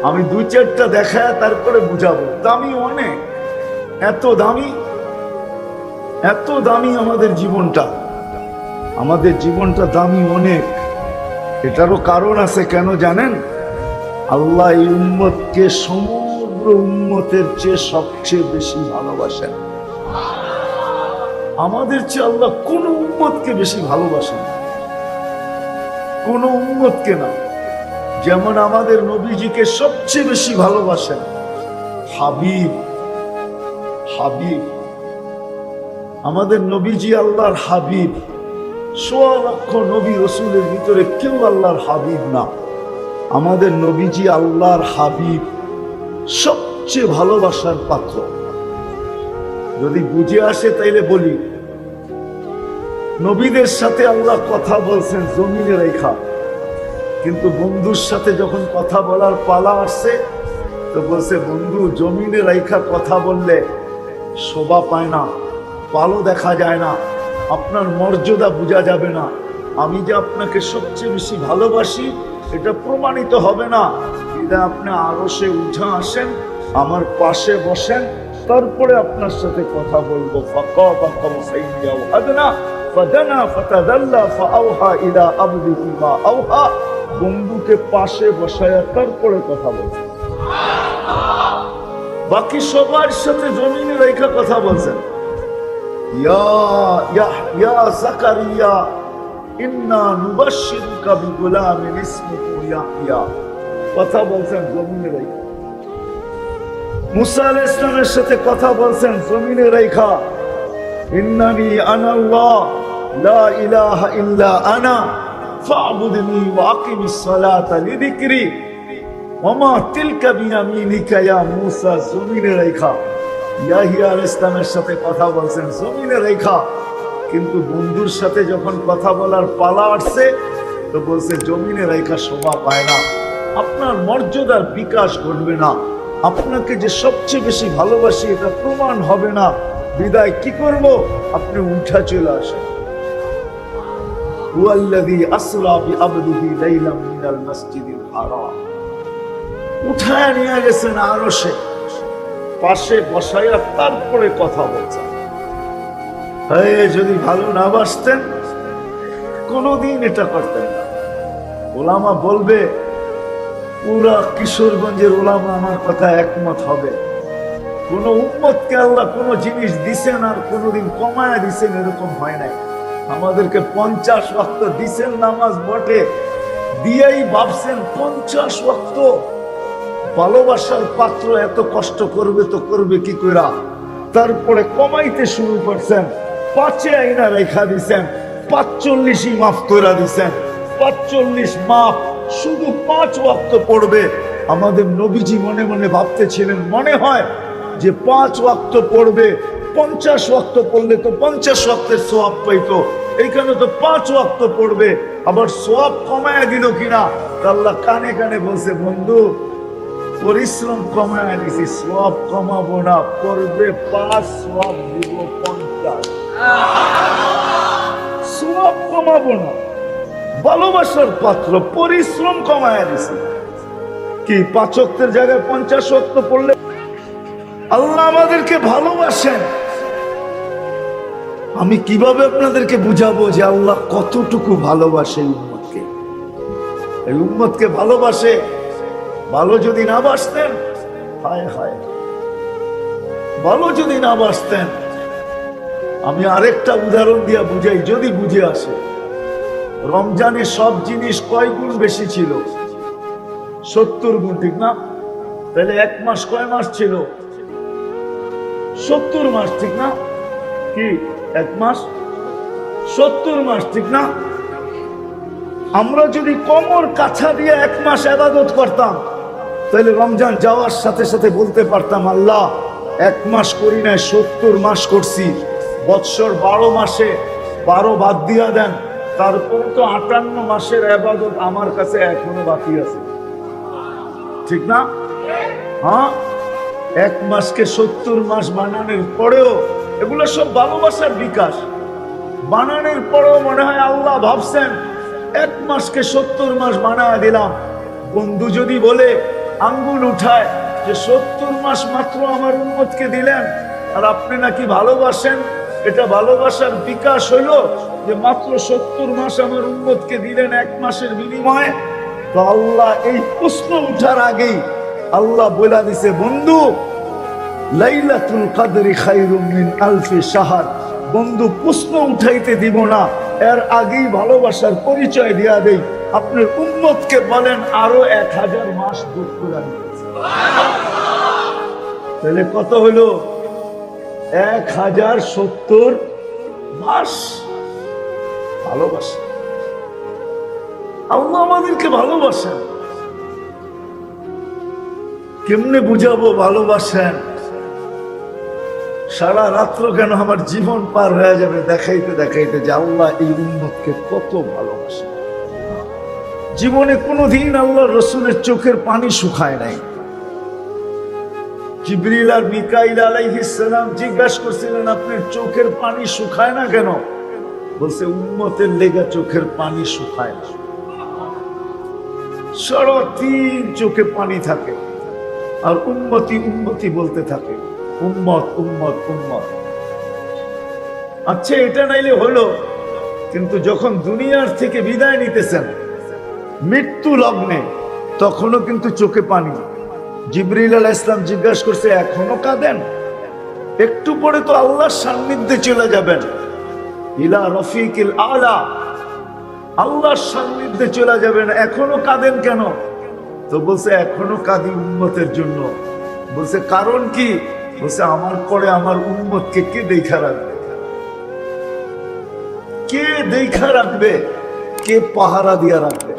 আমি 2-4টা দেখায় তারপরে বুঝাবো, দামি অনেক, এত দামি, এত দামি আমাদের জীবনটা, আমাদের জীবনটা দামি অনেক। এটারও কারণ আছে, কেন জানেন? আল্লাহ এই উম্মতকে সমগ্র উম্মতের চেয়ে সবচেয়ে বেশি ভালোবাসেন। আমাদের চেয়ে আল্লাহ কোন উম্মতকে বেশি ভালোবাসেন, কোন উম্মতকে না। যেমন আমাদের নবীজিকে সবচেয়ে বেশি ভালোবাসেন, হাবিব, হাবিব, আমাদের নবীজি আল্লাহর হাবিব। 1.25 লক্ষ নবী রসুলের ভিতরে কেউ আল্লাহর হাবিব না, আমাদের নবীজি আল্লাহর হাবিব, সবচেয়ে ভালোবাসার পাত্র। যদি বুঝে আসে তাইলে বলি, নবীদের সাথে আল্লাহ কথা বলছেন জমিনে রেখা, কিন্তু বন্ধুর সাথে যখন কথা বলার পালা আসছে তো বলছে, বন্ধু জমিনে রেখা কথা বললে শোভা পায় না, ভালো দেখা যায় না, আপনার মর্যাদা বোঝা যাবে না, আমি যে আপনাকে সবচেয়ে বেশি ভালোবাসি এটা প্রমাণিত হবে না, এটা আপনি আরশে উঠে আসেন, আমার পাশে বসেন, তারপরে আপনার সাথে কথা বলবো। বন্ধুকে পাশে বসায়া তারপরে কথা বলছেন, বাকি সবার সাথে জমিনে রেখা কথা বলছেন। ইয়া যাকারিয়া ইন্না নুবাশশিরুকা বিগুলামিন ইসমুহু ইয়াহইয়া, কথা বলছেন জমিনে রেখা। মুসা আলাইহিস সালামের সাথে কথা বলছেন জমিনে রেখা, ইন্নানি আনাল্লাহ লা ইলাহা ইল্লা আনা ফা'বুদনি ওয়া আকিমিস সালাতা লিযিকরি ওয়া মা তিলকা বিয়ামিনিকা ইয়া মুসা, জমিনে রেখা। ইয়াহিয়া আলাইহিস সালামের সাথে কথা বলছেন জমিনে রেখা, কিন্তু বন্ধুর সাথে যখন কথা বলার পালা আসছে তো বলছে জমিনে রেখা শোভা পায় না, আপনার মর্যাদার বিকাশ ঘটবে না, আপনাকে যে সবচেয়ে বেশি ভালোবাসি এটা প্রমাণ হবে না, বিদায় কি করব, আপনি উঠা চলে আসেন। হুয়াল্লাযী আসরা বিআবদিহি লাইলাম মিনাল মাসজিদিল হারাম, উঠায় নিয়ে গেছেন আরশে, পাশে বসাইয়া তারপরে কথা বলছেন। যদি ভালো না বাসতেন কোনদিন এটা করতেন না। ওলামা বলবে, পুরা কিশোরগঞ্জের ওলামা আমার কথা একমত হবে, কোন উম্মতকে আল্লাহ কোন জিনিস দিছেন আর কোনদিন কমায়া দিছেন এরকম হয় নাই। আমাদেরকে 50 ওয়াক্ত দিছেন নামাজ বটে, দিয়েই ভাবছেন 50 ওয়াক্ত। ভালোবাসার পাত্র এত কষ্ট করবে তো করবে কি কইরা, তারপরে কমাইতে শুরু করছেন, 5-এ আইনা রেখা দিছেন, 45ই মাফ কইরা দিছেন, 45 মাফ, শুধু 5 ওয়াক্ত পড়বে। আমাদের নবীজি মনে মনে ভাবতেছিলেন, মনে হয় যে 5 ওয়াক্ত পড়বে, 50 ওয়াক্ত পড়লে তো 50 ওয়াক্তের সওয়াব পাইতো, এইখানে তো 5 ওয়াক্ত পড়বে, আবার সওয়াব কমায়া দিল কিনা। আল্লাহ কানে কানে বলছে, বন্ধু পরিশ্রম কমায়া দিছি, সওয়াব কমাবো না, পড়বে 5, সওয়াব দিব 50। সওয়াব কমাবো না, ভালোবাসার পাত্র, পরিশ্রম কমায়া দিছি। কি 5 ওয়াক্তের জায়গায় 50 ওয়াক্ত পড়লে আল্লাহ আমাদেরকে ভালোবাসেন। আমি কিভাবে আপনাদেরকে বুঝাবো যে আল্লাহ কতটুকু ভালোবাসে উম্মতকে? এই উম্মতকে ভালোবাসে। ভালো যদি না বাসতেন, হায় হায়, ভালো যদি না বাসতেন। আমি আরেকটা উদাহরণ দিয়া বুঝাই, যদি বুঝে আসে। রমজানে সব জিনিস কয় গুণ বেশি ছিল? 70 গুণ, ঠিক না? তাহলে এক মাস কয় মাস ছিল? 70 মাস, ঠিক না? কি এক মাস 70 মাস, ঠিক না? আমরা যদি কোমর কাছা দিয়ে এক মাস ইবাদত করতাম, তাহলে রমজান যাওয়ার সাথে সাথে বলতে পারতাম, আল্লাহ এক মাস করি নাই, 70 মাস করছি। বৎসর 12 মাসে 12 বাদ দিয়া দেন, তারপরে তো 58 মাসের ইবাদত আমার কাছে এখনো বাকি আছে, ঠিক না? হ্যাঁ, এক মাসকে 70 মাস বানানোর পরেও, এগুলো সব ভালোবাসার বিকাশ। বানানোর পরেও মনে হয় আল্লাহ ভাবছেন এক মাসকে 70 মাস বানায় দিলাম। বন্ধু যদি বলে, আঙ্গুল উঠায় যে 70 মাস মাত্র আমার উম্মতকে দিলেন, আর আপনি নাকি ভালোবাসেন, এটা ভালোবাসার বিকাশ হইল যে মাত্র 70 মাস আমার উম্মতকে দিলেন এক মাসের বিনিময়ে। তো আল্লাহ এই প্রশ্ন উঠার আগেই আল্লাহ বলে দিছে, বন্ধু লাইলাতুল কদরি খায়রুম মিন আলফি শাহর। বন্ধু প্রশ্ন উঠাইতে দিব না, এর আগেই ভালোবাসার পরিচয় দিয়া দেই। আপনার উম্মতকে বলেন আরো 1000 মাস যোগ করে দিতেছে। তাহলে কত হলো? 1070 মাস ভালোবাসা। আল্লাহ আমাদেরকে ভালোবাসেন। কেমনে বুঝাবো ভালোবাসেন? সারা রাত্র কেন আমার জীবন পার হয়ে যাবে দেখাইতে দেখাইতে যে আল্লাহ এই উম্মতকে কত ভালোবাসে। জীবনে কোনোদিন আল্লাহ রসুলের চোখের পানি শুকায় নাই। জিবরিল আর মিকাইল আলাইহিস সালাম জিজ্ঞাসা করছিলেন, আপনার চোখের পানি শুকায় না কেন? বলছে, উম্মতের লেগা চোখের পানি শুকায় না। সারাদিন চোখে পানি থাকে, আর উম্মতি উম্মতি বলতে থাকে, উম্মত উম্মত উম্মত। আচ্ছা, এটা নাইলে হলো, কিন্তু যখন দুনিয়ার থেকে বিদায় নিতেছেন মৃত্যু লগ্নে, তখনও কিন্তু চোখে পানি। জিবরিল আলাইহিস সালাম জিজ্ঞাসা করছে, এখনো কাঁদেন? একটু পরে তো আল্লাহর সান্নিধ্যে চলে যাবেন, ইলা রফিকিল আলা, আল্লাহর সান্নিধ্যে চলে যাবেন, এখনো কাঁদেন কেন? তো বলছে, এখনো কাঁদি উম্মতের জন্য। বলছে, কারণ কি? বলছে, আমার পরে আমার উম্মতকে কে দেখা রাখবে? কে দেখা রাখবে? কে পাহারা দিয়া রাখবে?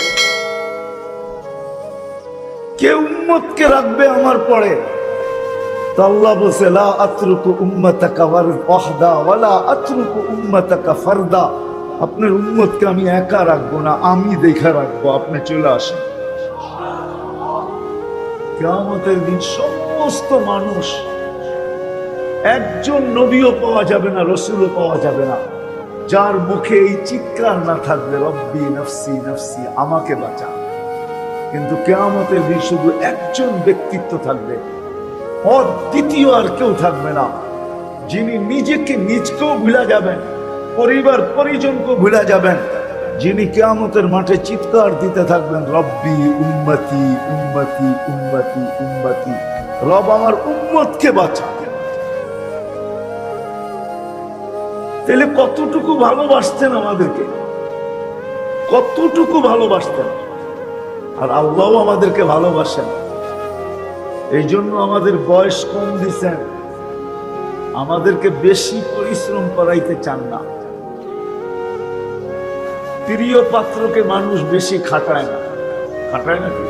কে উম্মতকে রাখবে আমার পরে? তো আল্লাহ বলছে, লা আতরুকু উম্মাতাকা ওয়াহদা ওয়ালা আতরুকু উম্মাতাকা ফারদা। আপনার উম্মতকে আমি একা রাখবো না, আমি দেখা রাখবো, আপনি চলে আসেন। কিয়ামতের দিন সমস্ত মানুষ, একজন নবীও পাওয়া যাবে না, রসুলও পাওয়া যাবে না, যার মুখে এই চিৎকার না থাকবে, রব্বি নফসি নফসি, আমাকে বাঁচা। কিন্তু কিয়ামতের দিন শুধু একজন ব্যক্তিত্ব থাকবে, দ্বিতীয় আর কেউ থাকবে না, যিনি নিজেকে নিজকেও ভুলে যাবেন, পরিবার পরিজনকেও ভুলে যাবেন, যিনি কিয়ামতের মাঠে চিৎকার দিতে থাকবেন, রব্বি উম্মতি উম্মতি উম্মতি উম্মতি, রব আমার উম্মতকে বাঁচা। তাহলে কতটুকু ভালোবাসতেন আমাদেরকে, কতটুকু ভালোবাসতেন। আর আল্লাহও আমাদেরকে ভালোবাসেন, এই জন্য আমাদের বয়স কম দিচ্ছেন, আমাদেরকে বেশি পরিশ্রম করাইতে চান না। প্রিয় পাত্রকে মানুষ বেশি খাটায় না, খাটায় নাকি?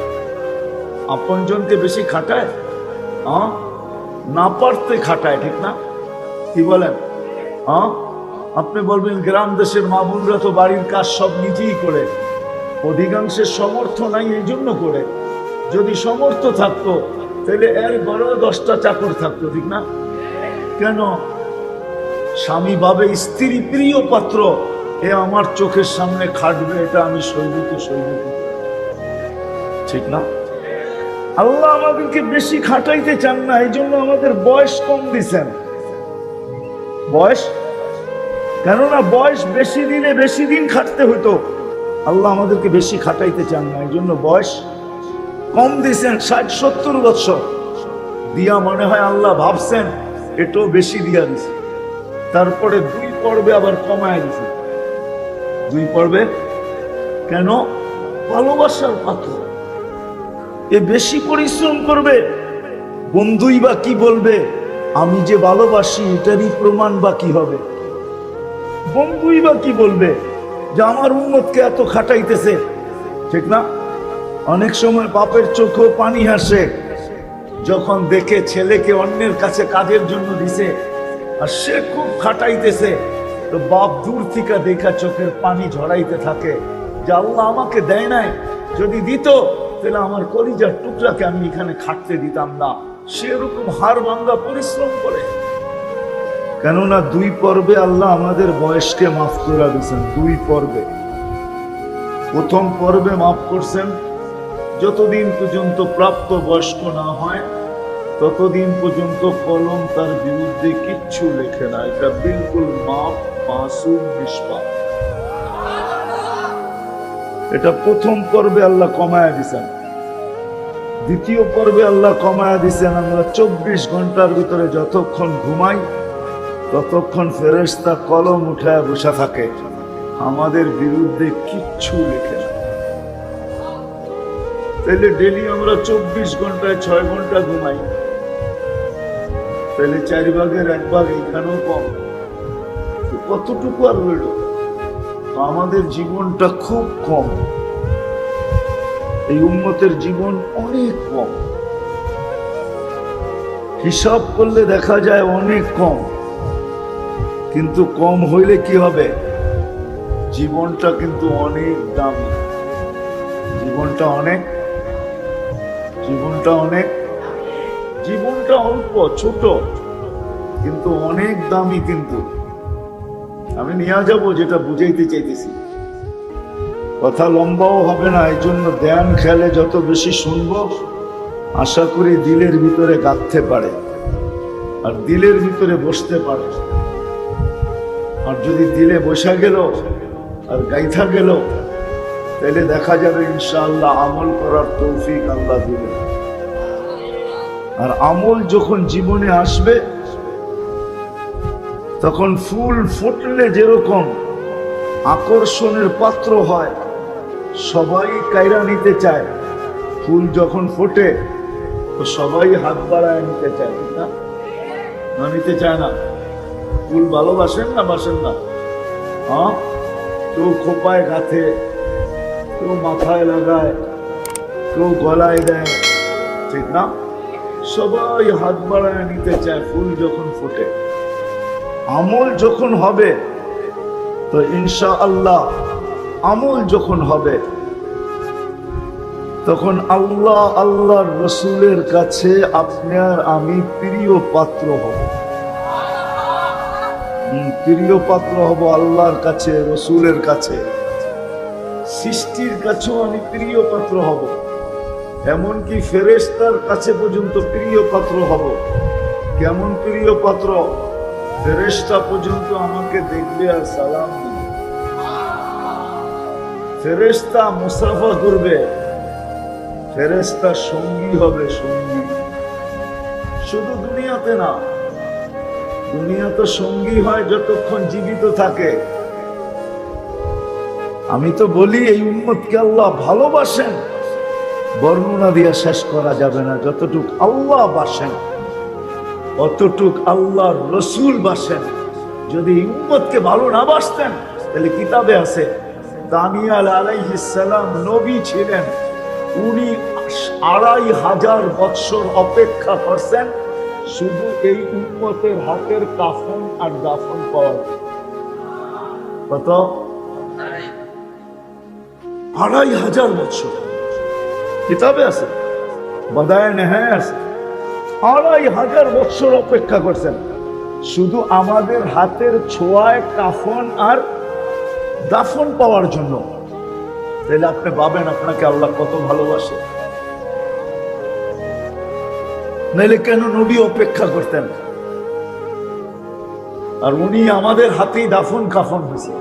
আপনজনকে বেশি খাটায়, না পারতে খাটায়, ঠিক না? কি বলেন? আপনি বলবেন গ্রাম দেশের মা বোনরা তো বাড়ির কাজ সব নিজেই করে, অধিকাংশের সমর্থ নাই এই জন্য করে। যদি সমর্থ থাকতো তাহলে এর ঘরেও 10টা চাকর থাকতো, ঠিক না? কেন? স্বামী ভাবে স্ত্রী প্রিয় পাত্র, এ আমার চোখের সামনে খাটবে, এটা আমি সইব তো সইব, ঠিক না? আল্লাহ আমাদেরকে বেশি খাটাইতে চান না, এই জন্য আমাদের বয়স কম দিচ্ছেন। বয়স, কেননা বয়স বেশি দিনে বেশি দিন খাটতে হতো, আল্লাহ আমাদেরকে বেশি খাটাইতে চান না, এই জন্য বয়স কম দিয়েছেন, 60-70 বছর দিয়া মনে হয় আল্লাহ ভাবছেন এটাও বেশি দিয়া দিছে। তারপরে 2 পর্বে আবার কমায় দিছে। 2 পর্বে কেন? ভালোবাসার পাত্র। এ বেশি পরিশ্রম করবে, বন্ধুই বা কি বলবে? আমি যে ভালোবাসি এটারই প্রমাণ বা কি হবে? বন্ধুই বা কি বলবে যে আমার উম্মতকে এত খাটাইতেছে, ঠিক না? অনেক সময় বাপের চোখেও পানি আসে যখন দেখে ছেলেকে অন্যের কাছে কাজের জন্য দিছে আর সে খুব খাটাইতেছে, তো বাপ দূর থেকে দেখা চোখের পানি ঝরাইতে থাকে যে আল্লাহ আমাকে দেয় নাই, যদি দিত তাহলে আমার কলিজার টুকরাকে আমি এখানে খাটতে দিতাম না। সেরকম হাড় ভাঙ্গা পরিশ্রম করে। কেননা 2 পর্বে আল্লাহ আমাদের বয়সকে মাফ করে দিয়েছেন। 2 পর্বে, প্রথম পর্বে মাফ করছেন যতদিন পর্যন্ত প্রাপ্ত বয়স্ক না হয় ততদিন পর্যন্ত কলম তার বিরুদ্ধে কিচ্ছু লেখে না। এটা বিলকুল মাফ, মাসুম, নিষ্পাপ। এটা প্রথম পর্বে আল্লাহ কমায়া দিছেন। দ্বিতীয় পর্বে আল্লাহ কমায়া দিছেন আমরা 24 ঘন্টার ভিতরে যতক্ষণ ঘুমাই ততক্ষণ ফেরেশতা কলম উঠায় বসে থাকে, আমাদের বিরুদ্ধে কিচ্ছু লেখে না। তাহলে ডেলি আমরা 24 ঘন্টায় 6 ঘন্টা ঘুমাই, তাহলে 4 ভাগের 1 ভাগ এখানেও কম। কতটুকু আর রইল? আমাদের জীবনটা খুব কম, এই উম্মতের জীবন অনেক কম। হিসাব করলে দেখা যায় অনেক কম, কিন্তু কম হইলে কি হবে? জীবনটা কিন্তু অনেক দামি। জীবনটা অনেক জীবনটা অল্প ছোট কিন্তু অনেক দামি। কিন্তু আমি নিয়ে যাব যেটা বুঝাইতে চাইতেছি, কথা লম্বাও হবে না, এই জন্য ধ্যান খেলে যত বেশি শুনবো আশা করি দিলের ভিতরে গাঁথতে পারে আর দিলের ভিতরে বসতে পারে। আর যদি দিলে বসা গেল আর গাইথা গেল তাহলে দেখা যাবে ইনশাআল্লাহ আমল করার তৌফিক আল্লাহ দিবে। আর আমল যখন জীবনে আসবে তখন ফুল ফুটলে যেরকম আকর্ষণের পাত্র হয়, সবাই কায়রা নিতে চায়। ফুল যখন ফোটে তো সবাই হাত বাড়ায় নিতে চায়, ঠিক না? না নিতে চায় না? ফুল ভালোবাসেন না বাসেন না? হ্যাঁ, কেউ খোপায় গাঁথে, কেউ মাথায় লাগায়, কেউ গলায় দেয়, ঠিক না? সবাই হাত বাড়ায় নিতে চায় ফুল যখন ফোটে। আমল যখন হবে তো ইনশাআল্লাহ আমল যখন হবে তখন আল্লাহ আল্লাহর রসুলের কাছে আপনি আর আমি প্রিয় পাত্র হব। প্রিয় পাত্র হব আল্লাহর কাছে, রসুলের কাছে, সৃষ্টির কাছেও আমি প্রিয় পাত্র হব। এমনকি ফেরেশতার কাছে পর্যন্ত প্রিয় পাত্র হব। কেমন প্রিয় পাত্র? ফেরেশতা পর্যন্ত আমাকে দেখবে আর সালাম দিবে। ফেরেশতা মুসাফা করবে, ফেরেশতা সঙ্গী হবে, সঙ্গী। শুধু দুনিয়াতে না, দুনিয়া তো সঙ্গী হয় যতক্ষণ জীবিত থাকে। আমি তো বলি এই উম্মতকে আল্লাহ ভালোবাসেন, বর্ণনা দিয়ে শেষ করা যাবে না। যতটুক আল্লাহ বাসেন অতটুক আল্লাহর রসুল বাসেন। যদি উম্মতকে ভালো না বাসতেন তাহলে কিতাবে আছে দানিয়াল আলাইহিস সালাম নবী ছিলেন, উনি 2500 বৎসর অপেক্ষা করছেন শুধু এই উম্মতের হাতের কাফন আর দাফন পাওয়ার। কত? 2500 বৎসর কিতাবে আছে, বাদায়ে নেহায় আছে। 2500 বৎসর অপেক্ষা করছেন শুধু আমাদের হাতের ছোঁয়ায় কাফন আর দাফন পাওয়ার জন্য। তাহলে আপনি ভাবেন আপনাকে আল্লাহ কত ভালোবাসে। নাইলে কেন নবী অপেক্ষা করতেন? আর উনি আমাদের হাতেই দাফন কাফন হয়েছে।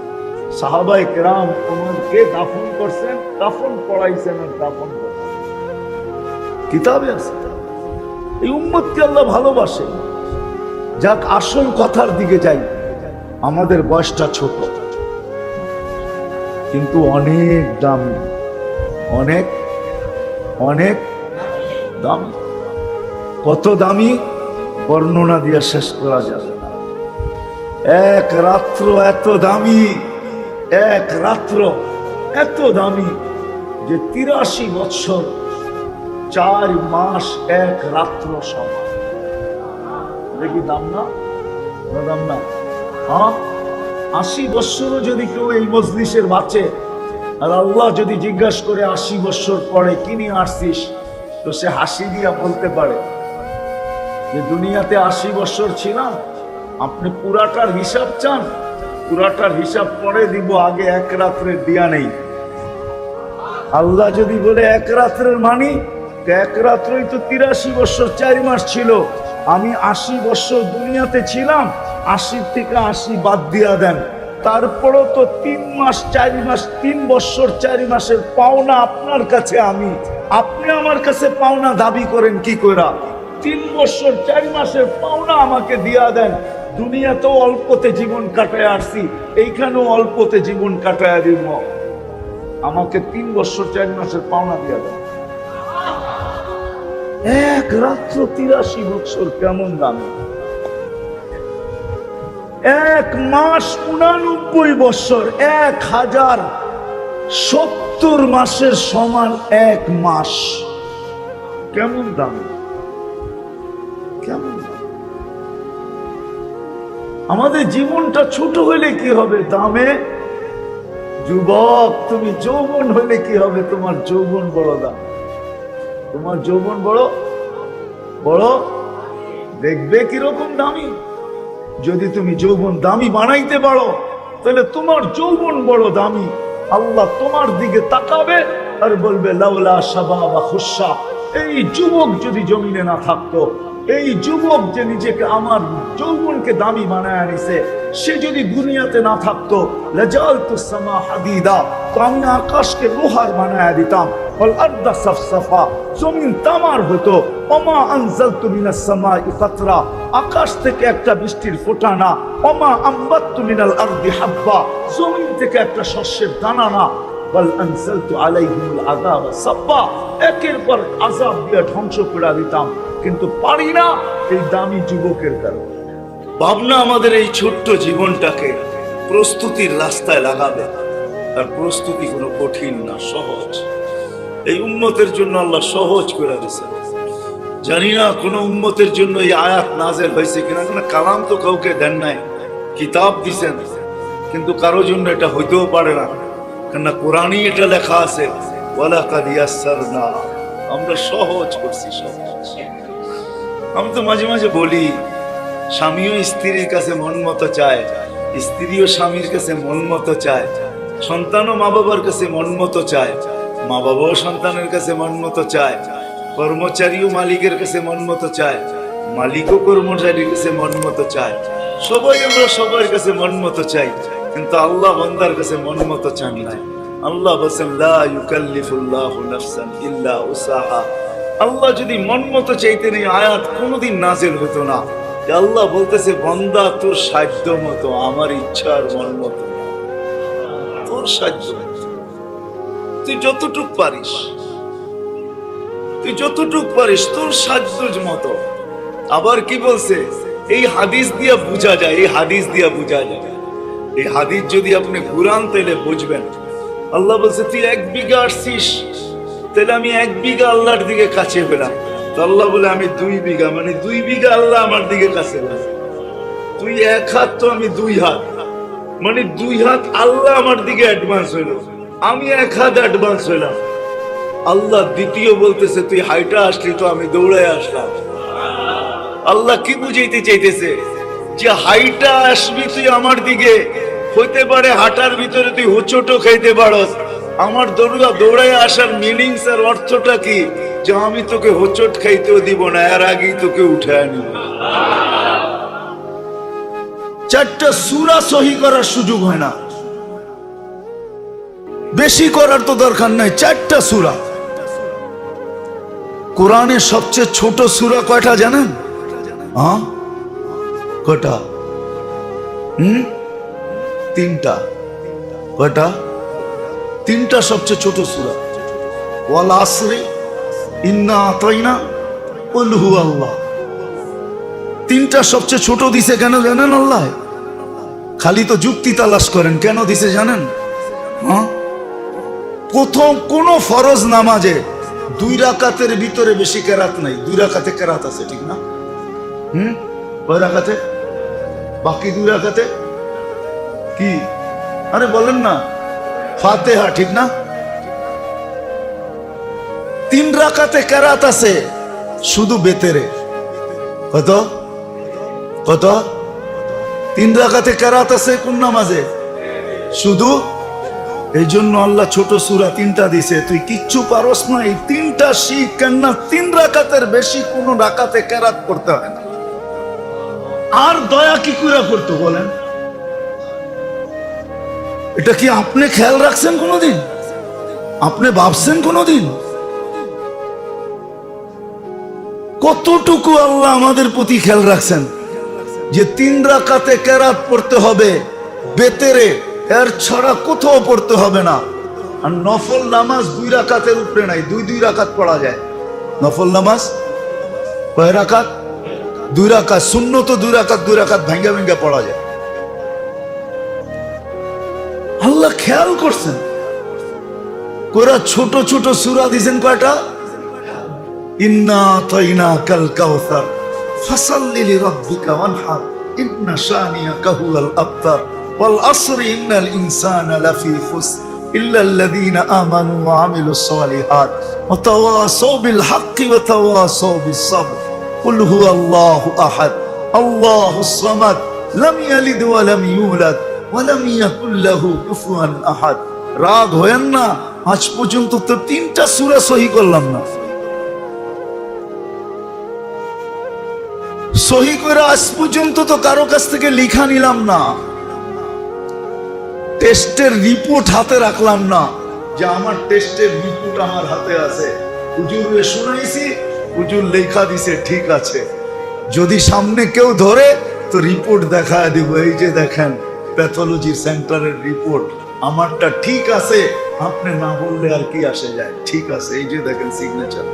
সাহাবায়ে কেরাম ওমরকে দাফন করছেন, দাফন পড়াইছেন আর দাফন করছেন, কিতাবে আছে। এই উম্মতকে আল্লাহ ভালোবাসে। যাক, আসল কথার দিকে যাই। আমাদের বয়সটা ছোট, কিন্তু অনেক দামি, অনেক অনেক দামি। কত দামি বর্ণনা দিয়ে শেষ করা যাবে না। এক রাত্র এত দামি, এক রাত্র এত দামি যে ৮৩ বৎসর ৪ মাস এক রাত্র সমান। দেখি দাম না, দাম না? হ্যাঁ, ৮০ বৎসরও যদি কেউ এই মজলিসের বাঁচে, আর আল্লাহ যদি জিজ্ঞাসা করে ৮০ বৎসর পরে কি নিয়ে আসছিস, তো সে হাসি দিয়া বলতে পারে যে দুনিয়াতে ৮০ বৎসর ছিলাম। আপনি পুরাটার হিসাব চান? পুরাটার হিসাব পরে দিব, আগে এক রাত্রের দিয়া নেই। আল্লাহ যদি বলে এক রাত্রের মানি, এক রাত্রই তো ৮৩ বৎসর ৪ মাস ছিল। আমি ৮০ বৎসর দুনিয়াতে ছিলাম, ৮০ থেকে ৮০ বাদ দিয়া দেন, তারপরও তো ৩ মাস ৪ মাস, ৩ বৎসর ৪ মাসের পাওনা আপনার কাছে আমি। আপনি আমার কাছে পাওনা দাবি করেন কি কইরা? ৩ বৎসর ৪ মাসের পাওনা আমাকে দিয়া দেন। দুনিয়াতেও অল্পতে জীবন কাটায় আসছি, এইখানেও অল্পতে জীবন কাটায় দিব। আমাকে ৩ বৎসর ৪ মাসের পাওনা দিয়া দেন। এক রাত্র ৮৩ বৎসর কেমন দামি? এক মাস ৮৯ বৎসর, ১০৭০ মাসের সমান এক মাস। কেমন দামি, কেমন দামি? আমাদের জীবনটা ছোট হইলে কি হবে? দামে। যুবক, তুমি যৌবন হইলে কি হবে? তোমার যৌবন বড় দাম। তোমার যৌবন বড় বড়, দেখবে কিরকম দামি। যদি তুমি যৌবন দামি বানাইতে পারো, তাহলে তোমার যৌবন বড় দামি। আল্লাহ তোমার দিকে তাকাবে আর বলবে লাউলা শাবাবা খুশা। এই যুবক যদি জমিনে না থাকতো, এই যুবক যে নিজেকে আমার যৌবনকে দামি বানায় আনিছে, সে যদি দুনিয়াতে না থাকতো, লাজালতুস সামা হাদিদা, তো আমি আকাশকে লোহার বানায় দিতাম। ওয়াল আরদা সাফসাফা, জমিন তামার হতো। ওমা আনজালতু মিনাস সামাই কাতরা, আকাশ থেকে একটা বৃষ্টির ফোঁটা না। ওমা আম্বাততু মিনাল আরদি হাব্বা, জমিন থেকে একটা শস্যের দানা না। বল আনজালতু আলাইহিমুল আযাব সাব্বা, একের পর আযাব দিয়ে ধ্বংস করে দিতাম, কিন্তু পারি না এই দামি যুবকের কারণে। ভাবনা আমাদের এই ছোট্ট জীবনটাকে প্রস্তুতির রাস্তায় লাগাবে। আর প্রস্তুতি কোনো কঠিন না, সহজ। এই উম্মতের জন্য আল্লাহ সহজ করে দিয়েছে। জানি না কোন উম্মতের জন্য এই আয়াত নাযিল হয়েছে কিনা, কারণ কালাম তো কাউকে দেন নাই, কিতাব দিছেন, কিন্তু কারো জন্য এটা হইতেও পারে না, কেন কোরআনই এটা লেখা আছে, ওয়ালাকাদ ইয়াসসারনা, আমরা সহজ করছি, সহজ। আমি তো মাঝে মাঝে বলি, স্বামীও স্ত্রীর কাছে মন মতো চায়, স্ত্রীও স্বামীর কাছে মন মতো চায়, সন্তানও মা বাবার কাছে মন মতো চায়, মা বাবাও সন্তানের কাছে মন মতো চায়, কর্মচারীও মালিকের কাছে মন মতো চায়, মালিকও কর্মচারীর কাছে মন মতো চায়। সবাই আমরা সবার কাছে মন মতো চাই, কিন্তু আল্লাহ বান্দার কাছে মন মতো চান না। আল্লাহ বলেন লা ইউকাল্লিফুল্লাহু নাফসান ইল্লা উসাহা। আল্লাহ যদি মন মতো চাইতেন এই আয়াত কোনোদিন নাযিল হতো না। আল্লাহ বলতেছে, বান্দা তোর সাধ্য মতো, আমার ইচ্ছার মন মতো, তোর সাধ্য মতো, তুই যতটুক পারিস, তুই যতটুক পারিস তোর সাধ্য মতো। আবার কি বলছে? এই হাদিস দিয়া বুঝা যায়, এই হাদিস দিয়া বুঝা যায়। এই হাদিস যদি আপনি কুরআন তাইলে বুঝবেন। আল্লাহ বলছে, তুই 1 বিঘা আসছিস, তাহলে আমি 1 বিঘা আল্লাহর দিকে কাছে পেলাম। তো আল্লাহ বলে, আমি 2 বিঘা, মানে 2 বিঘা আল্লাহ আমার দিকে কাছে পেলাম। তুই 1 হাত, তো আমি 2 হাত, মানে 2 হাত আল্লাহ আমার দিকে অ্যাডভান্স হইল, আমি 1 হাত অ্যাডভান্স হইলাম। আল্লাহ দ্বিতীয় বলতেছে, তুই হাইটা আসলি, তো আমি দৌড়ায় আসলাম। আল্লাহ কি বুঝাইতে চাইতেছে? যে হাইটা আসবি তুই আমার দিকে, হইতে পারে হাঁটার ভিতরে তুই হোঁচটও খাইতে পারস। আমার দৌড়ায় আসার মিনিংস আর অর্থটা কি? যে আমি তোকে হোঁচট খাইতেও দিব না, এর আগেই তোকে উঠায় নিব। 4টা সূরা সহি করার সুযোগ হয় না, বেশি করার তো দরকার নাই, 4টা সূরা। কোরআনের সবচেয়ে ছোট সূরা কয়টা জানেন? হ্যাঁ, কয়টা? 3টা। কয়টা? 3টা সবচেয়ে ছোট সূরা। ওয়াল আসরি ইন্না আতাইনা কুল হুয়াল্লাহ। 3টা সবচেয়ে ছোট দিছে কেন জানেন? আল্লাহ খালি তো যুক্তি তালাশ করেন, কেন দিছে জানেন? হ্যাঁ, প্রথম কোন ফরজ নামাজে 2 রাকাতের ভিতরে বেশি কেরাত নাই। 2 রাকাতে কেরাত আছে, ঠিক না? কয় রাকাতে? বাকি 2 রাকাতে কি? আরে বলেন না, ফাতিহা, ঠিক না? 3 রাকাতে কেরাত আছে শুধু বেতেরে। কত কত? 3 রাকাতে কেরাত আছে কোন নামাজে? শুধু। এই জন্য আল্লাহ ছোট সূরা 3টা দিছে। তুই কিচ্ছু পারস না, এই 3টা শিখ, কেননা 3 রাকাতের বেশি কোন রাকাতে কেরাত করতে হয় না। আর দয়া কি করে করতো বলেন? এটা কি আপনি খেয়াল রাখছেন কোনদিন? আপনি ভাবছেন কোনদিন কতটুকু আল্লাহ আমাদের প্রতি খেয়াল রাখছেন যে 3 রাকাতে কেরাত পড়তে হবে বেতেরে, এর ছাড়া কোথাও পড়তে হবে না। আর নফল নামাজ 2 রাকাতের উপরে নাই, 2 রাকাত পড়া যায়। নফল নামাজ কয় রাকাত? 2 রাকাত। সুন্নত 2 রাকাত, 2 রাকাত ভাঙ্গা ভাঙ্গা পড়া যায়। আল্লাহ খেয়াল করছেন। কোরা ছোট ছোট সূরা দিয়েছেন কয়টা? ইন্না আতাইনাকাল কাউসার ফাসাল্লি লিরাব্বিকা ওয়ানহার ইন্না শানিয়াকা হুয়াল আবতার ওয়াল আসরি ইন্নাল ইনসানা লাফি খুসর ইল্লাল্লাযীনা আমানু ওয়া আমিলুস সালিহাত ওয়া তাওয়াসাউ বিল হাক্কি ওয়া তাওয়াসাউ বিস সাবর কুল হুয়াল্লাহু আহাদ আল্লাহুস সামাদ লাম ইয়ালিদ ওয়া লাম ইউলাদ ওয়া লাম ইয়াকুল লাহু কুফুয়ান আহাদ। রাগ হয়েন না, আজ পর্যন্ত তো 3টা সূরা সহি করলাম না। সহি করে আজ পর্যন্ত তো কারো কাছ থেকে লেখা নিলাম না, টেস্টের রিপোর্ট হাতে রাখলাম না যে আমার টেস্টের রিপোর্ট আমার হাতে আছে। হুজুরে শুনাইছি, হুজুর লেখা দিছে, ঠিক আছে। যদি সামনে কেউ ধরে তো রিপোর্ট দেখায় দিব, এই যে দেখেন প্যাথোলজি সেন্টারের রিপোর্ট, আমারটা ঠিক আছে। আপনি না বললে আর কি আসে যায়? ঠিক আছে, এই যে দেখেন সিগনেচার।